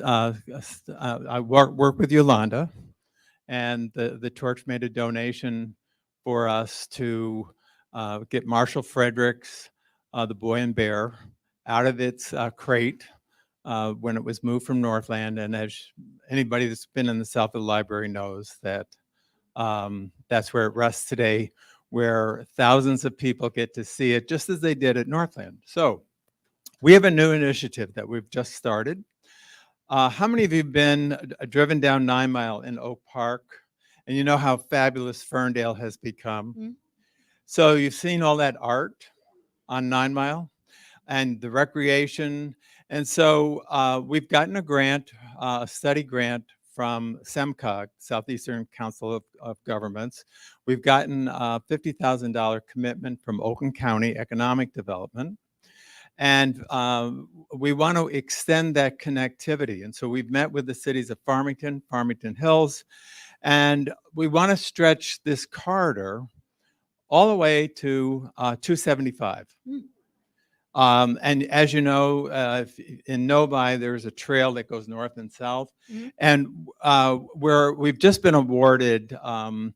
I work with Yolanda, and the torch made a donation for us to get Marshall Frederick's The Boy and Bear out of its crate when it was moved from Northland. And as anybody that's been in the South of the Library knows, that that's where it rests today, where thousands of people get to see it just as they did at Northland. So we have a new initiative that we've just started. How many of you have been driven down 9 Mile in Oak Park? And you know how fabulous Ferndale has become. Mm-hmm. So you've seen all that art on 9 Mile and the recreation. And so we've gotten a grant, a study grant from SEMCOG, Southeastern Council of Governments. We've gotten a $50,000 commitment from Oakland County Economic Development. And we want to extend that connectivity. And so we've met with the cities of Farmington, Farmington Hills, and we want to stretch this corridor all the way to 275. And as you know, in Novi, there's a trail that goes north and south. Mm-hmm. And we've just been awarded, and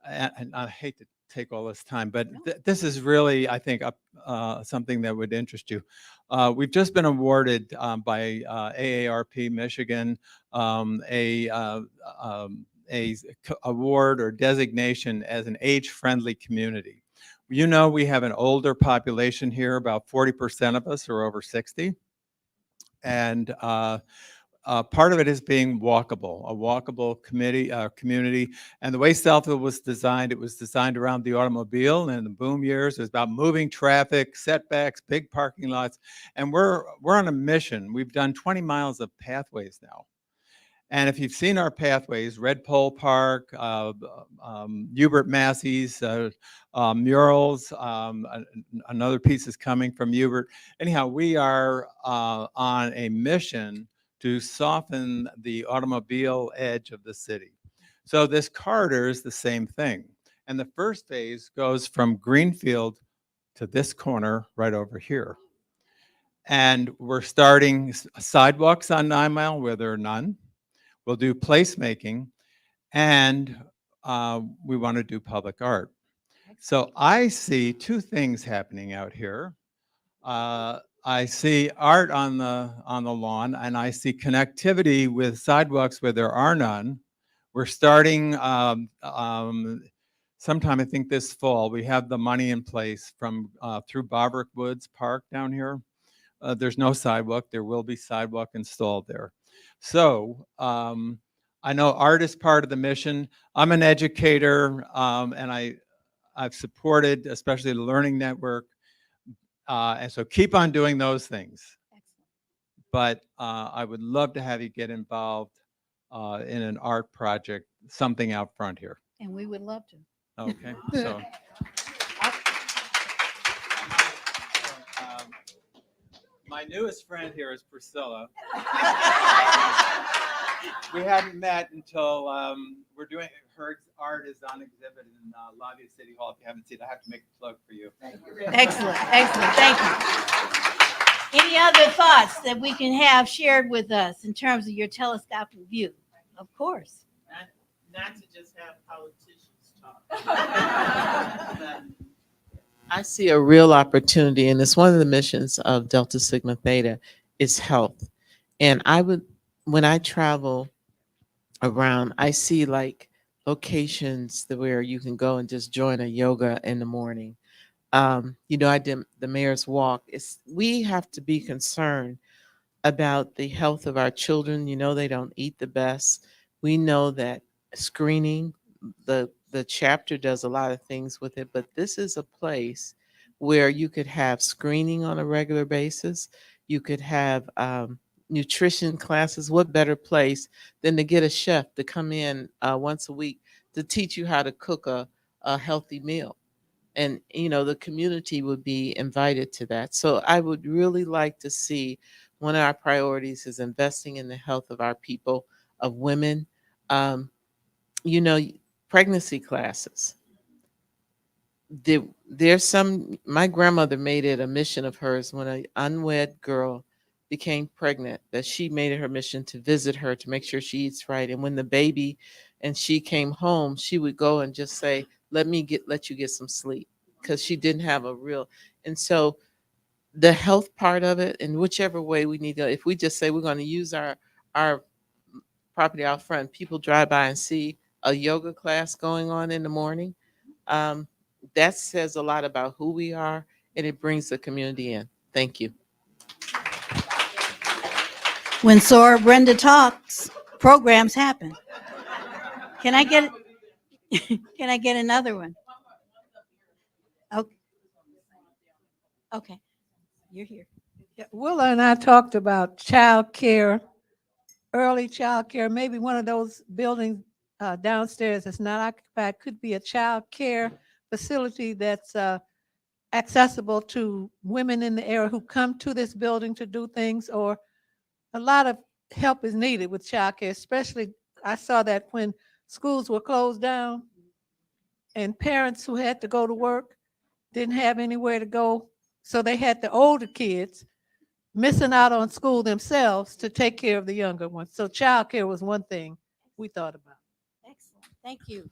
I hate to take all this time, but this is really, I think, something that would interest you. We've just been awarded by AARP Michigan award or designation as an age-friendly community. You know, we have an older population here. About 40% of us are over 60. And part of it is being walkable, a walkable community. And the way Southfield was designed, it was designed around the automobile. And in the boom years, it was about moving traffic, setbacks, big parking lots. And we're on a mission. We've done 20 miles of pathways now. And if you've seen our pathways, Red Pole Park, Hubert Massey's murals, another piece is coming from Hubert. Anyhow, we are on a mission to soften the automobile edge of the city. So this corridor is the same thing. And the first phase goes from Greenfield to this corner right over here. And we're starting sidewalks on 9 Mile where there are none. We'll do placemaking, and we want to do public art. So I see two things happening out here. I see art on the lawn, and I see connectivity with sidewalks where there are none. We're starting sometime, I think this fall. We have the money in place from through Barbaric Woods Park down here. There's no sidewalk. There will be sidewalk installed there. So I know art is part of the mission. I'm an educator, and I've supported, especially the Learning Network. And so keep on doing those things. Excellent. But I would love to have you get involved in an art project, something out front here. And we would love to. Okay. So. My newest friend here is Priscilla. We hadn't met until we're doing, her art is on exhibit in lobby of City Hall. If you haven't seen it, I have to make a plug for you. Excellent, excellent, thank you. Any other thoughts that we can have shared with us in terms of your telescopic view? Of course. Not to just have politicians talk. I see a real opportunity, and it's one of the missions of Delta Sigma Theta, is health. And when I travel around, I see like locations where you can go and just join a yoga in the morning. I did the mayor's walk. We have to be concerned about the health of our children. They don't eat the best. We know that screening, the chapter does a lot of things with it, but this is a place where you could have screening on a regular basis. You could have nutrition classes. What better place than to get a chef to come in once a week to teach you how to cook a healthy meal? And, the community would be invited to that. So I would really like to see, one of our priorities is investing in the health of our people, of women. Pregnancy classes. My grandmother made it a mission of hers when an unwed girl became pregnant, that she made it her mission to visit her to make sure she eats right. And when the baby and she came home, she would go and just say, let you get some sleep, because she didn't have a real. And so the health part of it, in whichever way we need to, if we just say we're going to use our property out front, people drive by and see a yoga class going on in the morning, that says a lot about who we are, and it brings the community in. Thank you. When Sora Brenda talks, programs happen. Can I get another one? Okay. Okay. You're here. Yeah, Willa and I talked about child care, early child care, maybe one of those buildings downstairs that's not occupied could be a child care facility that's accessible to women in the area who come to this building to do things, or a lot of help is needed with child care, especially I saw that when schools were closed down and parents who had to go to work didn't have anywhere to go. So they had the older kids missing out on school themselves to take care of the younger ones. So child care was one thing we thought about. Excellent. Thank you.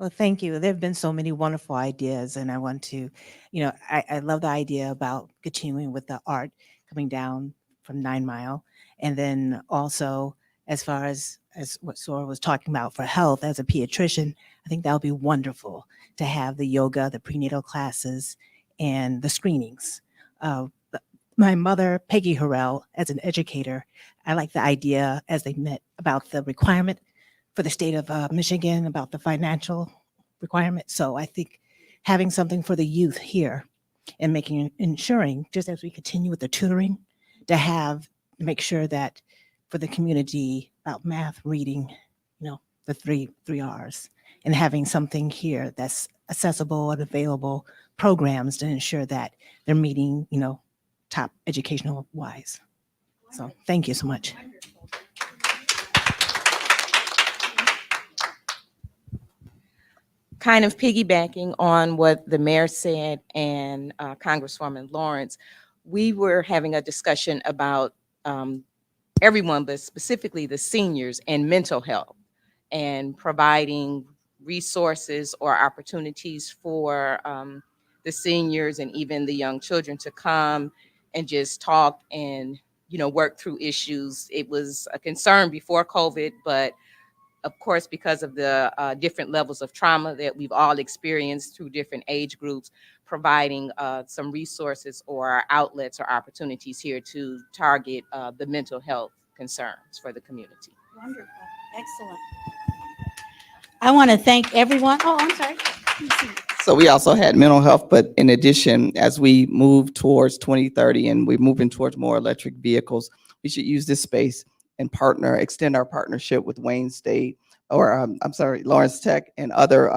Well, thank you. There have been so many wonderful ideas, and I want to, I love the idea about continuing with the art coming down from 9 Mile, and then also as far as what Sora was talking about for health as a pediatrician, I think that would be wonderful to have the yoga, the prenatal classes, and the screenings. My mother, Peggy Harrell, as an educator, I like the idea as they met about the requirement for the state of Michigan about the financial requirement. So I think having something for the youth here and ensuring, just as we continue with the tutoring, to make sure that for the community about math, reading, the three R's, and having something here that's accessible and available programs to ensure that they're meeting, top educational wise. So thank you so much. Kind of piggybacking on what the mayor said and Congresswoman Lawrence, we were having a discussion about everyone, but specifically the seniors and mental health, and providing resources or opportunities for the seniors and even the young children to come and just talk and work through issues. It was a concern before COVID, but of course, because of the different levels of trauma that we've all experienced through different age groups, providing some resources or outlets or opportunities here to target the mental health concerns for the community. Wonderful. Excellent. I want to thank everyone. Oh, I'm sorry. So we also had mental health, but in addition, as we move towards 2030 and we're moving towards more electric vehicles, we should use this space and extend our partnership with Wayne State, or Lawrence Tech, and other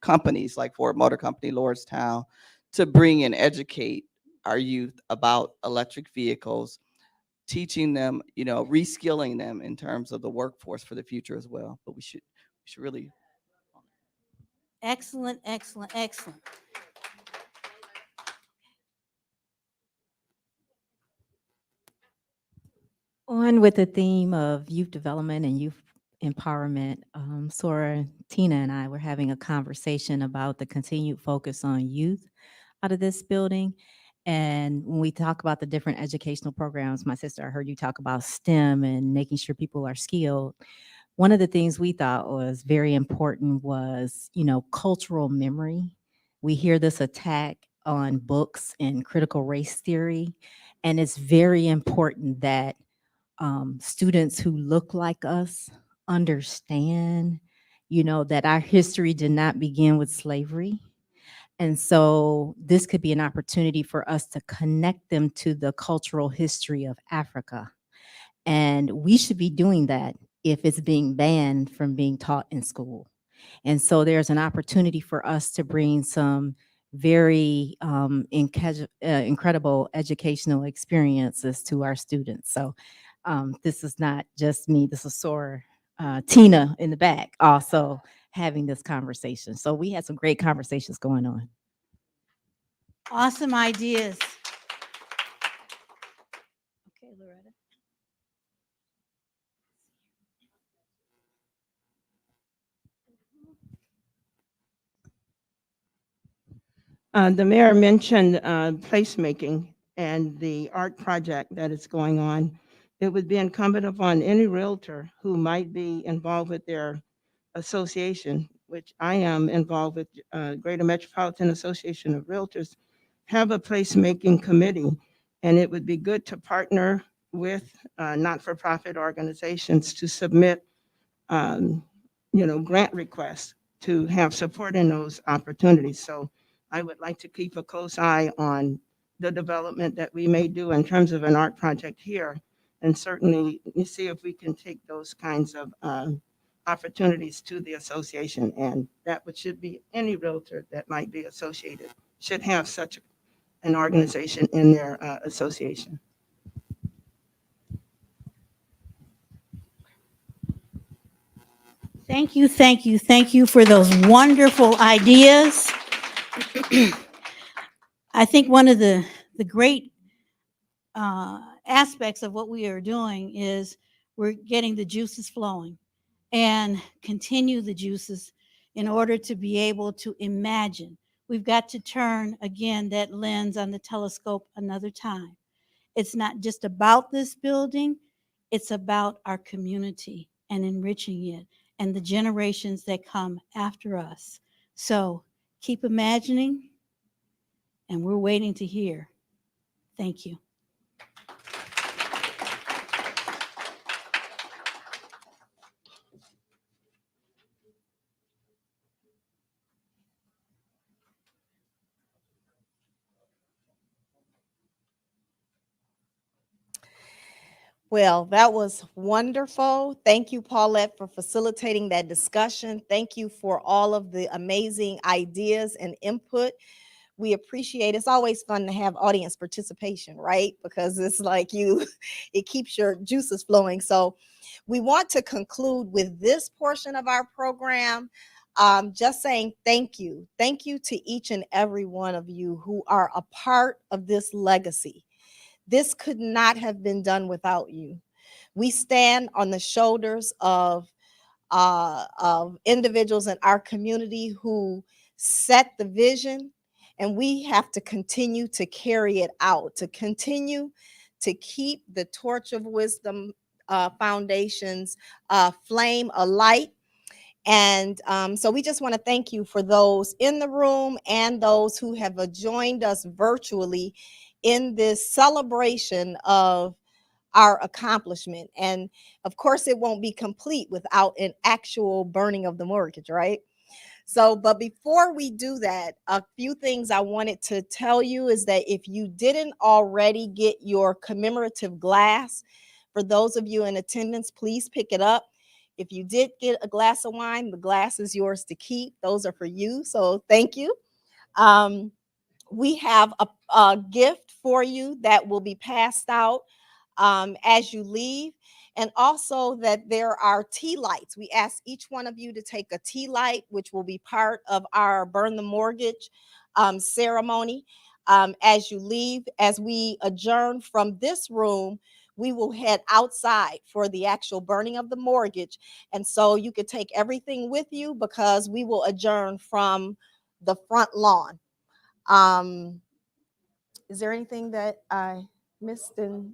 companies like Ford Motor Company, Lordstown, to bring and educate our youth about electric vehicles, teaching them, reskilling them in terms of the workforce for the future as well. But we should really. Excellent, excellent, excellent. On with the theme of youth development and youth empowerment, Sora, Tina, and I were having a conversation about the continued focus on youth out of this building. And when we talk about the different educational programs, my sister, I heard you talk about STEM and making sure people are skilled. One of the things we thought was very important was, cultural memory. We hear this attack on books and critical race theory, and it's very important that students who look like us understand, that our history did not begin with slavery. And so this could be an opportunity for us to connect them to the cultural history of Africa. And we should be doing that if it's being banned from being taught in school. And so there's an opportunity for us to bring some very incredible educational experiences to our students. So this is not just me, this is Sora, Tina in the back also having this conversation. So we had some great conversations going on. Awesome ideas. Okay, Loretta. The mayor mentioned placemaking and the art project that is going on. It would be incumbent upon any realtor who might be involved with their association, which I am involved with, Greater Metropolitan Association of Realtors, have a placemaking committee. And it would be good to partner with not-for-profit organizations to submit, grant requests to have support in those opportunities. So I would like to keep a close eye on the development that we may do in terms of an art project here, and certainly see if we can take those kinds of opportunities to the association. And that should be any realtor that might be associated should have such an organization in their association. Thank you, thank you, thank you for those wonderful ideas. I think one of the great aspects of what we are doing is we're getting the juices flowing and continue the juices. in order to be able to imagine. We've got to turn again that lens on the telescope another time. It's not just about this building, it's about our community and enriching it and the generations that come after us. So keep imagining, and we're waiting to hear. Thank you. Well, that was wonderful. Thank you, Paulette, for facilitating that discussion. Thank you for all of the amazing ideas and input. We appreciate it. It's always fun to have audience participation, right? Because it's like it keeps your juices flowing. So we want to conclude with this portion of our program. Just saying thank you. Thank you to each and every one of you who are a part of this legacy. This could not have been done without you. We stand on the shoulders of individuals in our community who set the vision, and we have to continue to carry it out, to continue to keep the Torch of Wisdom Foundation's flame alight. And so we just want to thank you for those in the room and those who have joined us virtually in this celebration of our accomplishment. And of course, it won't be complete without an actual burning of the mortgage, right? So, but before we do that, a few things I wanted to tell you is that if you didn't already get your commemorative glass, for those of you in attendance, please pick it up. If you did get a glass of wine, the glass is yours to keep. Those are for you. So thank you. We have a gift for you that will be passed out as you leave. And also that there are tea lights. We ask each one of you to take a tea light, which will be part of our Burn the Mortgage ceremony as you leave. As we adjourn from this room, we will head outside for the actual burning of the mortgage. And so you could take everything with you because we will adjourn from the front lawn. Is there anything that I missed in?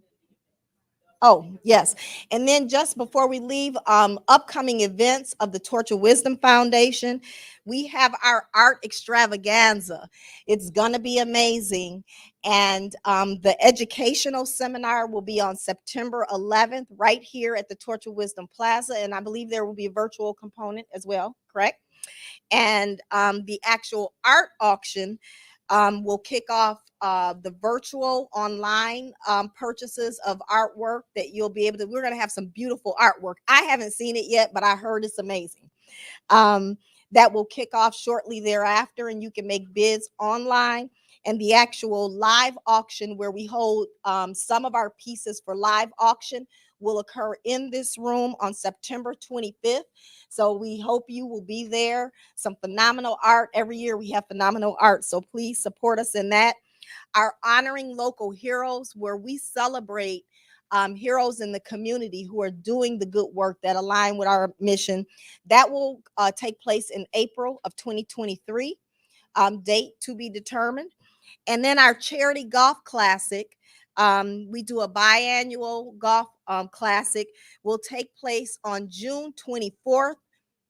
Oh, yes. And then just before we leave, upcoming events of the Torch of Wisdom Foundation, we have our art extravaganza. It's going to be amazing. And the educational seminar will be on September 11th, right here at the Torch of Wisdom Plaza. And I believe there will be a virtual component as well, correct? And the actual art auction will kick off the virtual online purchases of artwork that you'll be able to. We're going to have some beautiful artwork. I haven't seen it yet, but I heard it's amazing. That will kick off shortly thereafter, and you can make bids online. And the actual live auction, where we hold some of our pieces for live auction, will occur in this room on September 25th. So we hope you will be there. Some phenomenal art. Every year we have phenomenal art. So please support us in that. Our Honoring Local Heroes, where we celebrate heroes in the community who are doing the good work that align with our mission. That will take place in April of 2023. Date to be determined. And then our charity golf classic, we do a biannual golf classic, will take place on June 24th,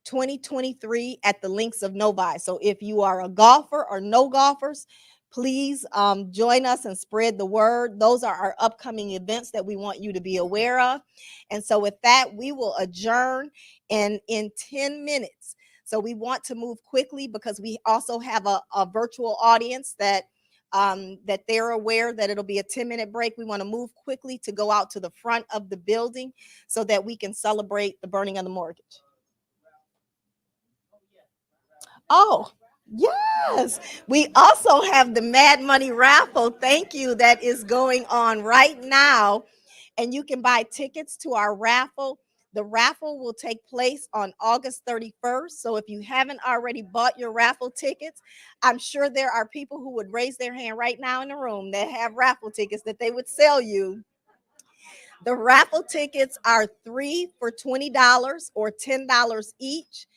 2023 at the Links of Novi. So if you are a golfer or no golfers, please join us and spread the word. Those are our upcoming events that we want you to be aware of. And so with that, we will adjourn in 10 minutes. So we want to move quickly because we also have a virtual audience that they're aware that it'll be a 10-minute break. We want to move quickly to go out to the front of the building so that we can celebrate the burning of the mortgage. Oh, yes. We also have the Mad Money Raffle. Thank you. That is going on right now. And you can buy tickets to our raffle. The raffle will take place on August 31st. So if you haven't already bought your raffle tickets, I'm sure there are people who would raise their hand right now in the room that have raffle tickets that they would sell you. The raffle tickets are 3 for $20 or $10 each.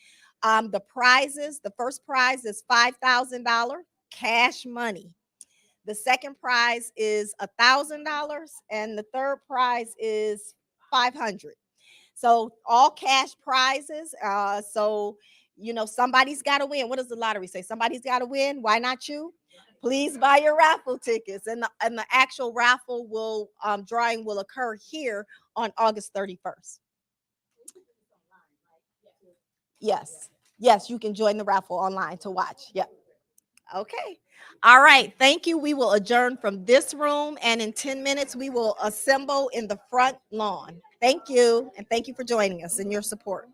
The prizes, the first prize is $5,000 cash money. The second prize is $1,000, and the third prize is $500. So all cash prizes. So somebody's got to win. What does the lottery say? Somebody's got to win. Why not you? Please buy your raffle tickets, and the actual raffle drawing will occur here on August 31st. Yes, you can join the raffle online to watch. Yep. Okay. All right. Thank you. We will adjourn from this room, and in 10 minutes, we will assemble in the front lawn. Thank you. And thank you for joining us and your support.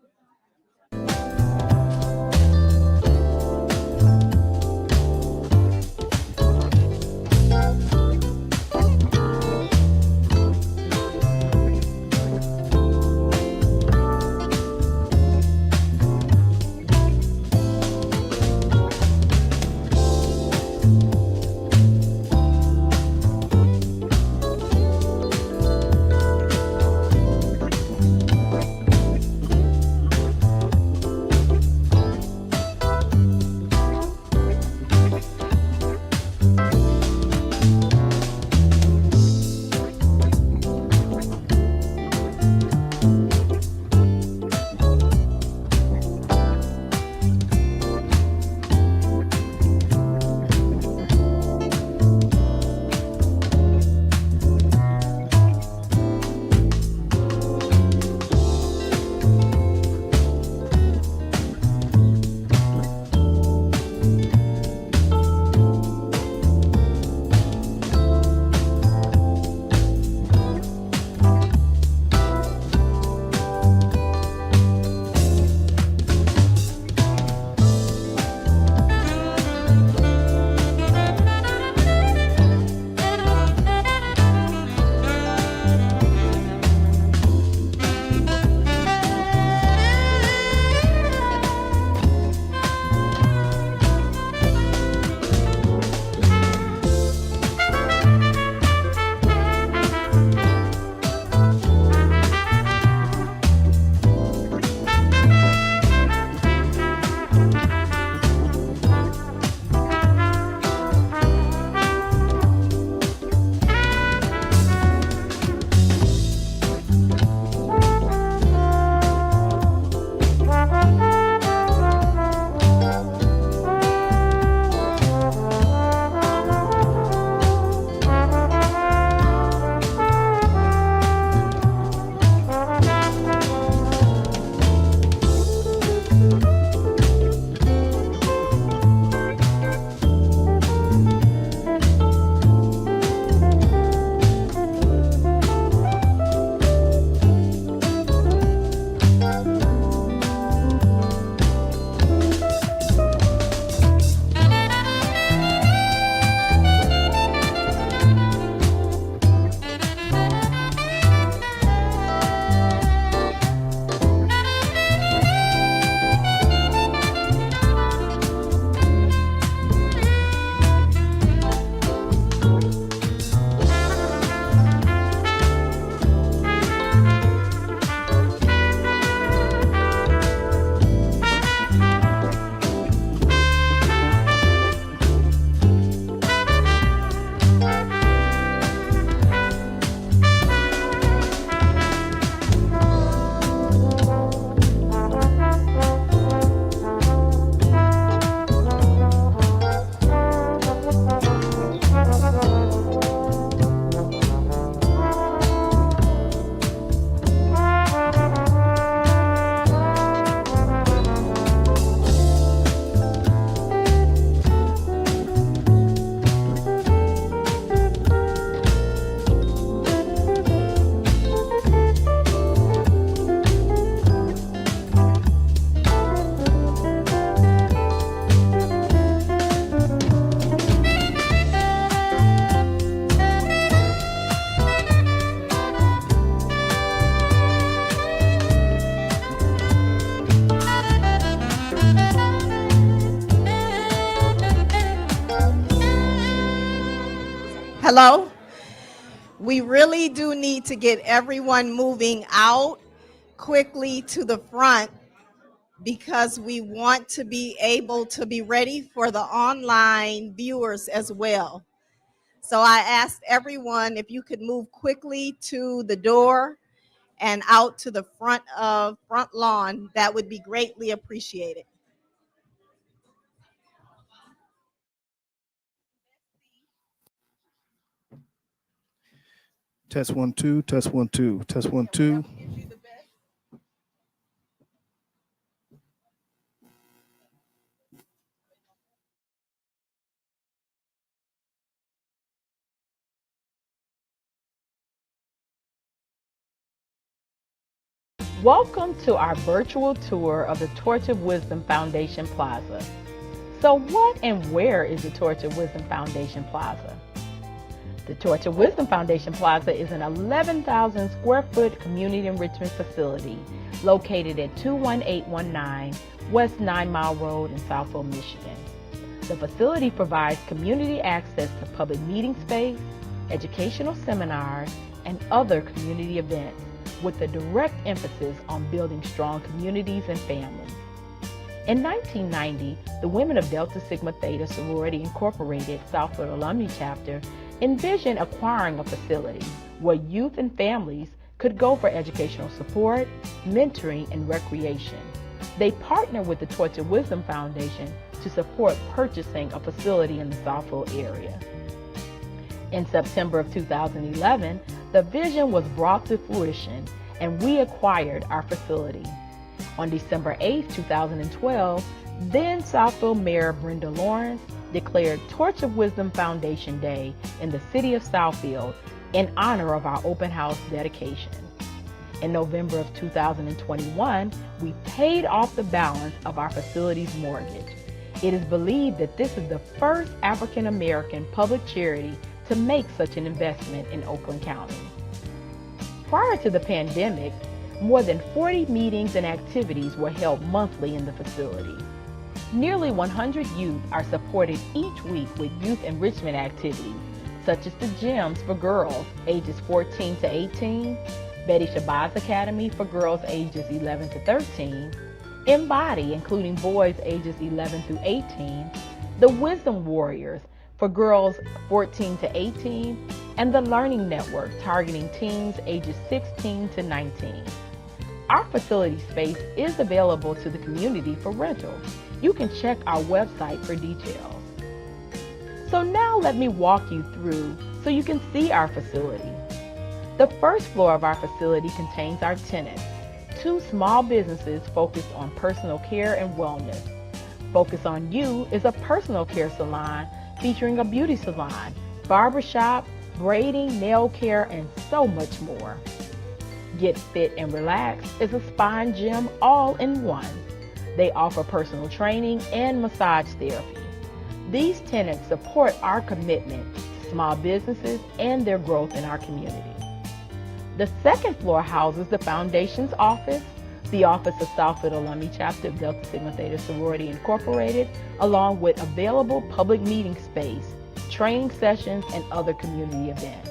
Hello? We really do need to get everyone moving out quickly to the front because we want to be able to be ready for the online viewers as well. So I asked everyone if you could move quickly to the door and out to the front lawn, that would be greatly appreciated. Test 1 2, test 1 2, test 1 2. Welcome to our virtual tour of the Torch of Wisdom Foundation Plaza. So what and where is the Torch of Wisdom Foundation Plaza? The Torch of Wisdom Foundation Plaza is an 11,000 square foot community enrichment facility located at 21819 West 9 Mile Road in Southfield, Michigan. The facility provides community access to public meeting space, educational seminars, and other community events, with a direct emphasis on building strong communities and families. In 1990, the Women of Delta Sigma Theta Sorority Incorporated Southfield Alumni Chapter envisioned acquiring a facility where youth and families could go for educational support, mentoring, and recreation. They partnered with the Torch of Wisdom Foundation to support purchasing a facility in the Southfield area. In September of 2011, the vision was brought to fruition and we acquired our facility. On December 8, 2012, then Southfield Mayor Brenda Lawrence declared Torch of Wisdom Foundation Day in the city of Southfield in honor of our open house dedication. In November of 2021, we paid off the balance of our facility's mortgage. It is believed that this is the first African American public charity to make such an investment in Oakland County. Prior to the pandemic, more than 40 meetings and activities were held monthly in the facility. Nearly 100 youth are supported each week with youth enrichment activities, such as the gyms for girls ages 14 to 18, Betty Shabazz Academy for girls ages 11 to 13, Embody, including boys ages 11 through 18, the Wisdom Warriors for girls 14 to 18, and the Learning Network targeting teens ages 16 to 19. Our facility space is available to the community for rental. You can check our website for details. So now let me walk you through so you can see our facility. The first floor of our facility contains our tenants, 2 small businesses focused on personal care and wellness. Focus on You is a personal care salon featuring a beauty salon, barbershop, braiding, nail care, and so much more. Get Fit and Relax is a spa and gym all in one. They offer personal training and massage therapy. These tenants support our commitment to small businesses and their growth in our community. The second floor houses the Foundation's office, the Office of Southfield Alumni Chapter of Delta Sigma Theta Sorority Incorporated, along with available public meeting space, training sessions, and other community events.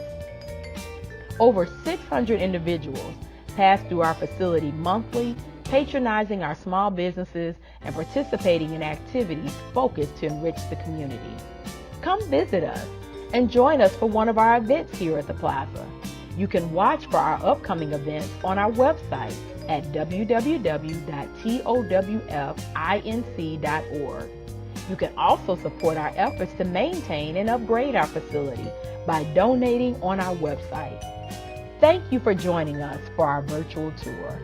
Over 600 individuals pass through our facility monthly, patronizing our small businesses and participating in activities focused to enrich the community. Come visit us and join us for one of our events here at the Plaza. You can watch for our upcoming events on our website at www.towfinc.org. You can also support our efforts to maintain and upgrade our facility by donating on our website. Thank you for joining us for our virtual tour.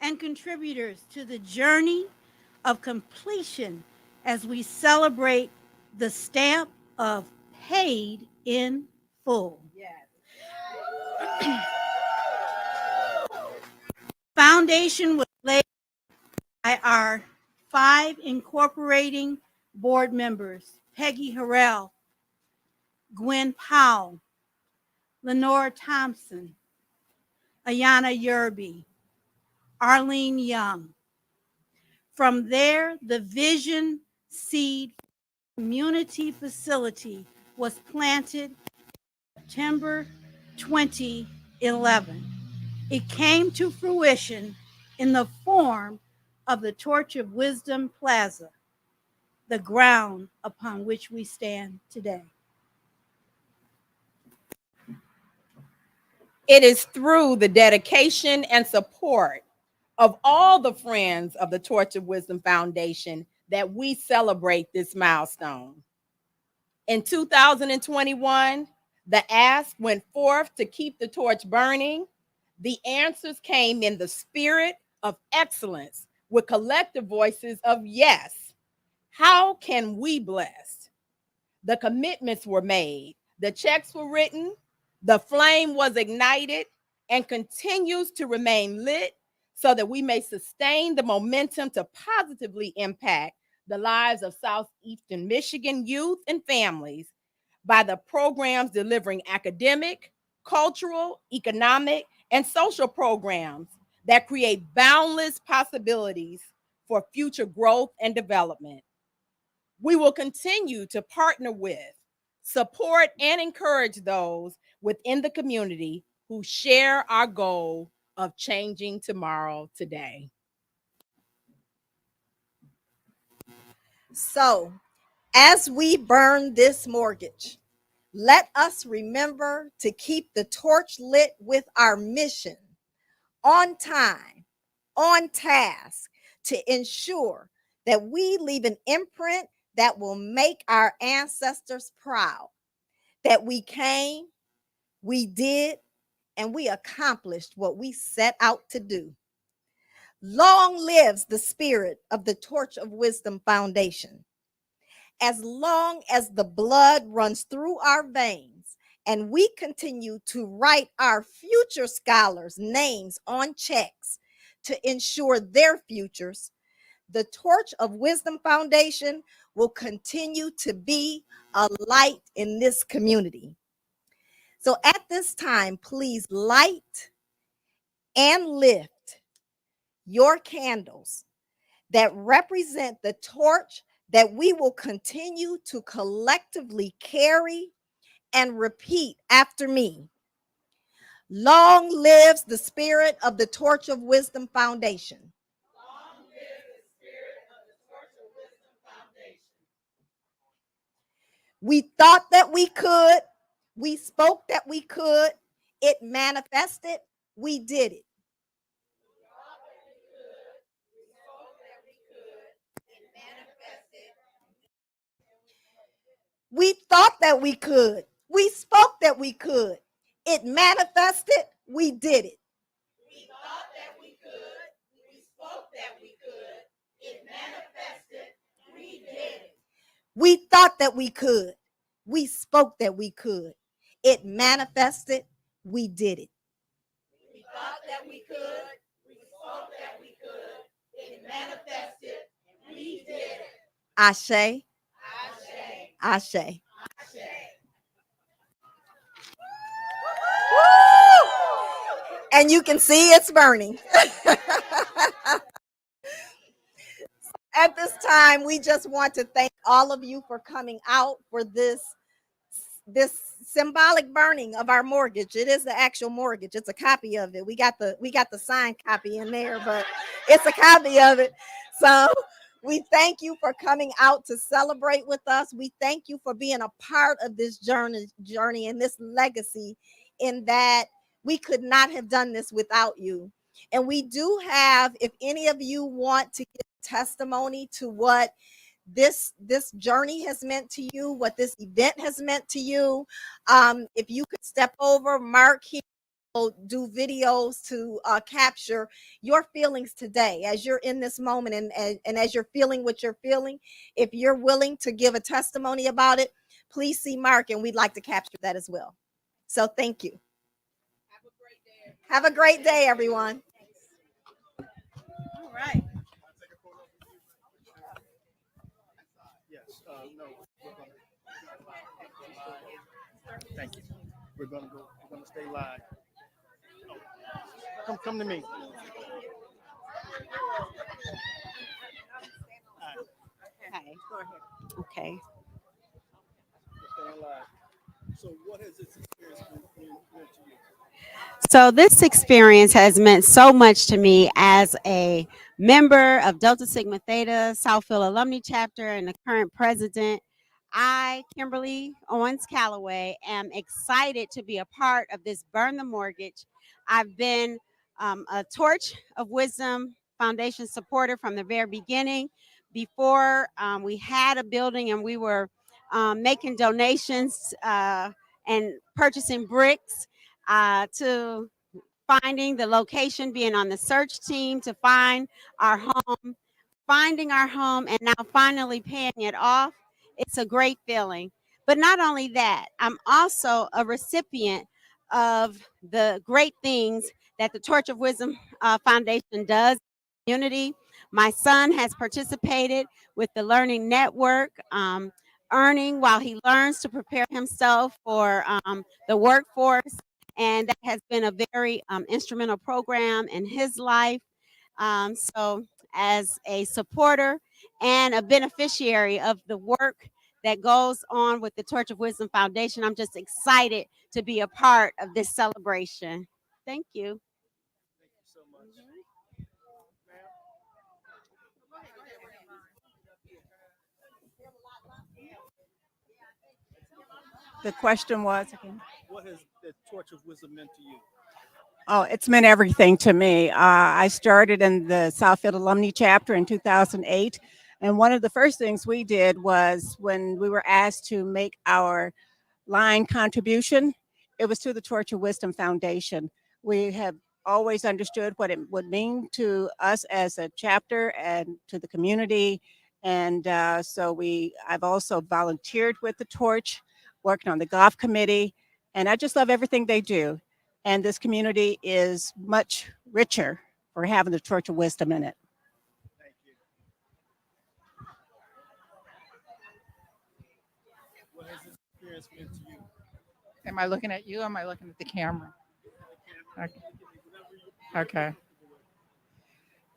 and contributors to the journey of completion as we celebrate the stamp of paid in full. Foundation was laid by our 5 incorporating board members, Peggy Harrell, Gwen Powell, Lenore Thompson, Ayana Yerby, Arlene Young. From there, the vision seed community facility was planted September 2011. It came to fruition in the form of the Torch of Wisdom Plaza, the ground upon which we stand today. It is through the dedication and support of all the friends of the Torch of Wisdom Foundation that we celebrate this milestone. In 2021, the ask went forth to keep the torch burning. The answers came in the spirit of excellence with collective voices of yes. How can we bless? The commitments were made, the checks were written, the flame was ignited and continues to remain lit so that we may sustain the momentum to positively impact the lives of Southeastern Michigan youth and families by the programs delivering academic, cultural, economic, and social programs that create boundless possibilities for future growth and development. We will continue to partner with, support, and encourage those within the community who share our goal of changing tomorrow today. So, as we burn this mortgage, let us remember to keep the torch lit with our mission on time, on task, to ensure that we leave an imprint that will make our ancestors proud, that we came, we did, and we accomplished what we set out to do. Long lives the spirit of the Torch of Wisdom Foundation. As long as the blood runs through our veins and we continue to write our future scholars' names on checks to ensure their futures, the Torch of Wisdom Foundation will continue to be a light in this community. So at this time, please light and lift your candles that represent the torch that we will continue to collectively carry and repeat after me. Long lives the spirit of the Torch of Wisdom Foundation. Long live the spirit of the Torch of Wisdom Foundation. We thought that we could. We spoke that we could. It manifested. We did it. We thought that we could. We spoke that we could. It manifested. We did it. We thought that we could. We spoke that we could. It manifested. We did it. We thought that we could. We spoke that we could. It manifested. We did it. We thought that we could. We spoke that we could. It manifested. We did it. Ashe. Ashe. Ashe. And you can see it's burning. At this time, we just want to thank all of you for coming out for this symbolic burning of our mortgage. It is the actual mortgage. It's a copy of it. We got the signed copy in there, but it's a copy of it. So we thank you for coming out to celebrate with us. We thank you for being a part of this journey and this legacy, in that we could not have done this without you. And we do have, if any of you want to give testimony to what this journey has meant to you, what this event has meant to you, if you could step over, Mark here do videos to capture your feelings today as you're in this moment, and as you're feeling what you're feeling. If you're willing to give a testimony about it, please see Mark, and we'd like to capture that as well. So thank you. Have a great day, everyone. All right. Yes, no, thank you. We're gonna stay live. Come to me. Okay. Okay. Staying live. So what has this experience meant to you? So this experience has meant so much to me as a member of Delta Sigma Theta Southfield Alumni Chapter and the current president. I, Kimberly Owens Calloway, am excited to be a part of this Burn the Mortgage. I've been a Torch of Wisdom Foundation supporter from the very beginning. Before we had a building and we were making donations and purchasing bricks, to finding the location, being on the search team to find our home, finding our home, and now finally paying it off. It's a great feeling. But not only that, I'm also a recipient of the great things that the Torch of Wisdom Foundation does in the community. My son has participated with the Learning Network, earning while he learns to prepare himself for the workforce. And that has been a very instrumental program in his life. So as a supporter and a beneficiary of the work that goes on with the Torch of Wisdom Foundation, I'm just excited to be a part of this celebration. Thank you. Thank you so much. The question was again. What has the Torch of Wisdom meant to you? Oh, it's meant everything to me. I started in the Southfield Alumni Chapter in 2008. And one of the first things we did was when we were asked to make our line contribution, it was to the Torch of Wisdom Foundation. We have always understood what it would mean to us as a chapter and to the community. And I've also volunteered with the Torch, working on the golf committee, and I just love everything they do. And this community is much richer for having the Torch of Wisdom in it. Thank you. What has this experience meant to you? Am I looking at you? Or am I looking at the camera? Okay.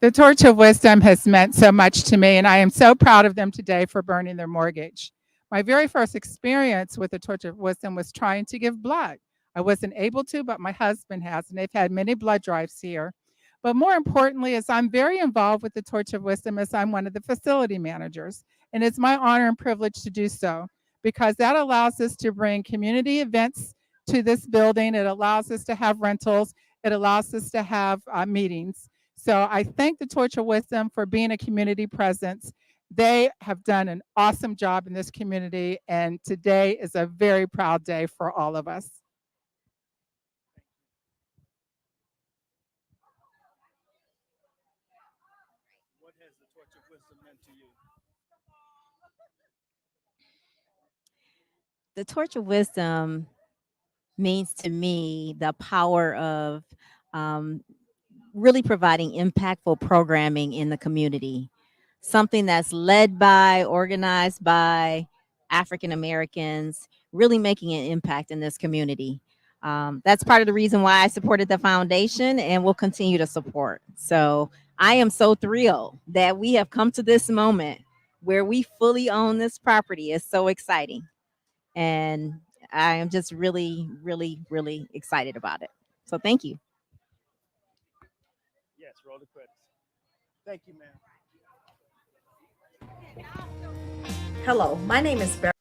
The Torch of Wisdom has meant so much to me, and I am so proud of them today for burning their mortgage. My very first experience with the Torch of Wisdom was trying to give blood. I wasn't able to, but my husband has, and they've had many blood drives here. But more importantly, is I'm very involved with the Torch of Wisdom as I'm one of the facility managers, and it's my honor and privilege to do so because that allows us to bring community events to this building. It allows us to have rentals. It allows us to have meetings. So I thank the Torch of Wisdom for being a community presence. They have done an awesome job in this community, and today is a very proud day for all of us. What has the Torch of Wisdom meant to you? The Torch of Wisdom means to me the power of really providing impactful programming in the community. Something that's led by, organized by African Americans, really making an impact in this community. That's part of the reason why I supported the foundation and will continue to support. So I am so thrilled that we have come to this moment where we fully own this property. It's so exciting. And I am just really, really, really excited about it. So thank you. Yes, roll the credits. Thank you, ma'am. Hello, my name is Beverly.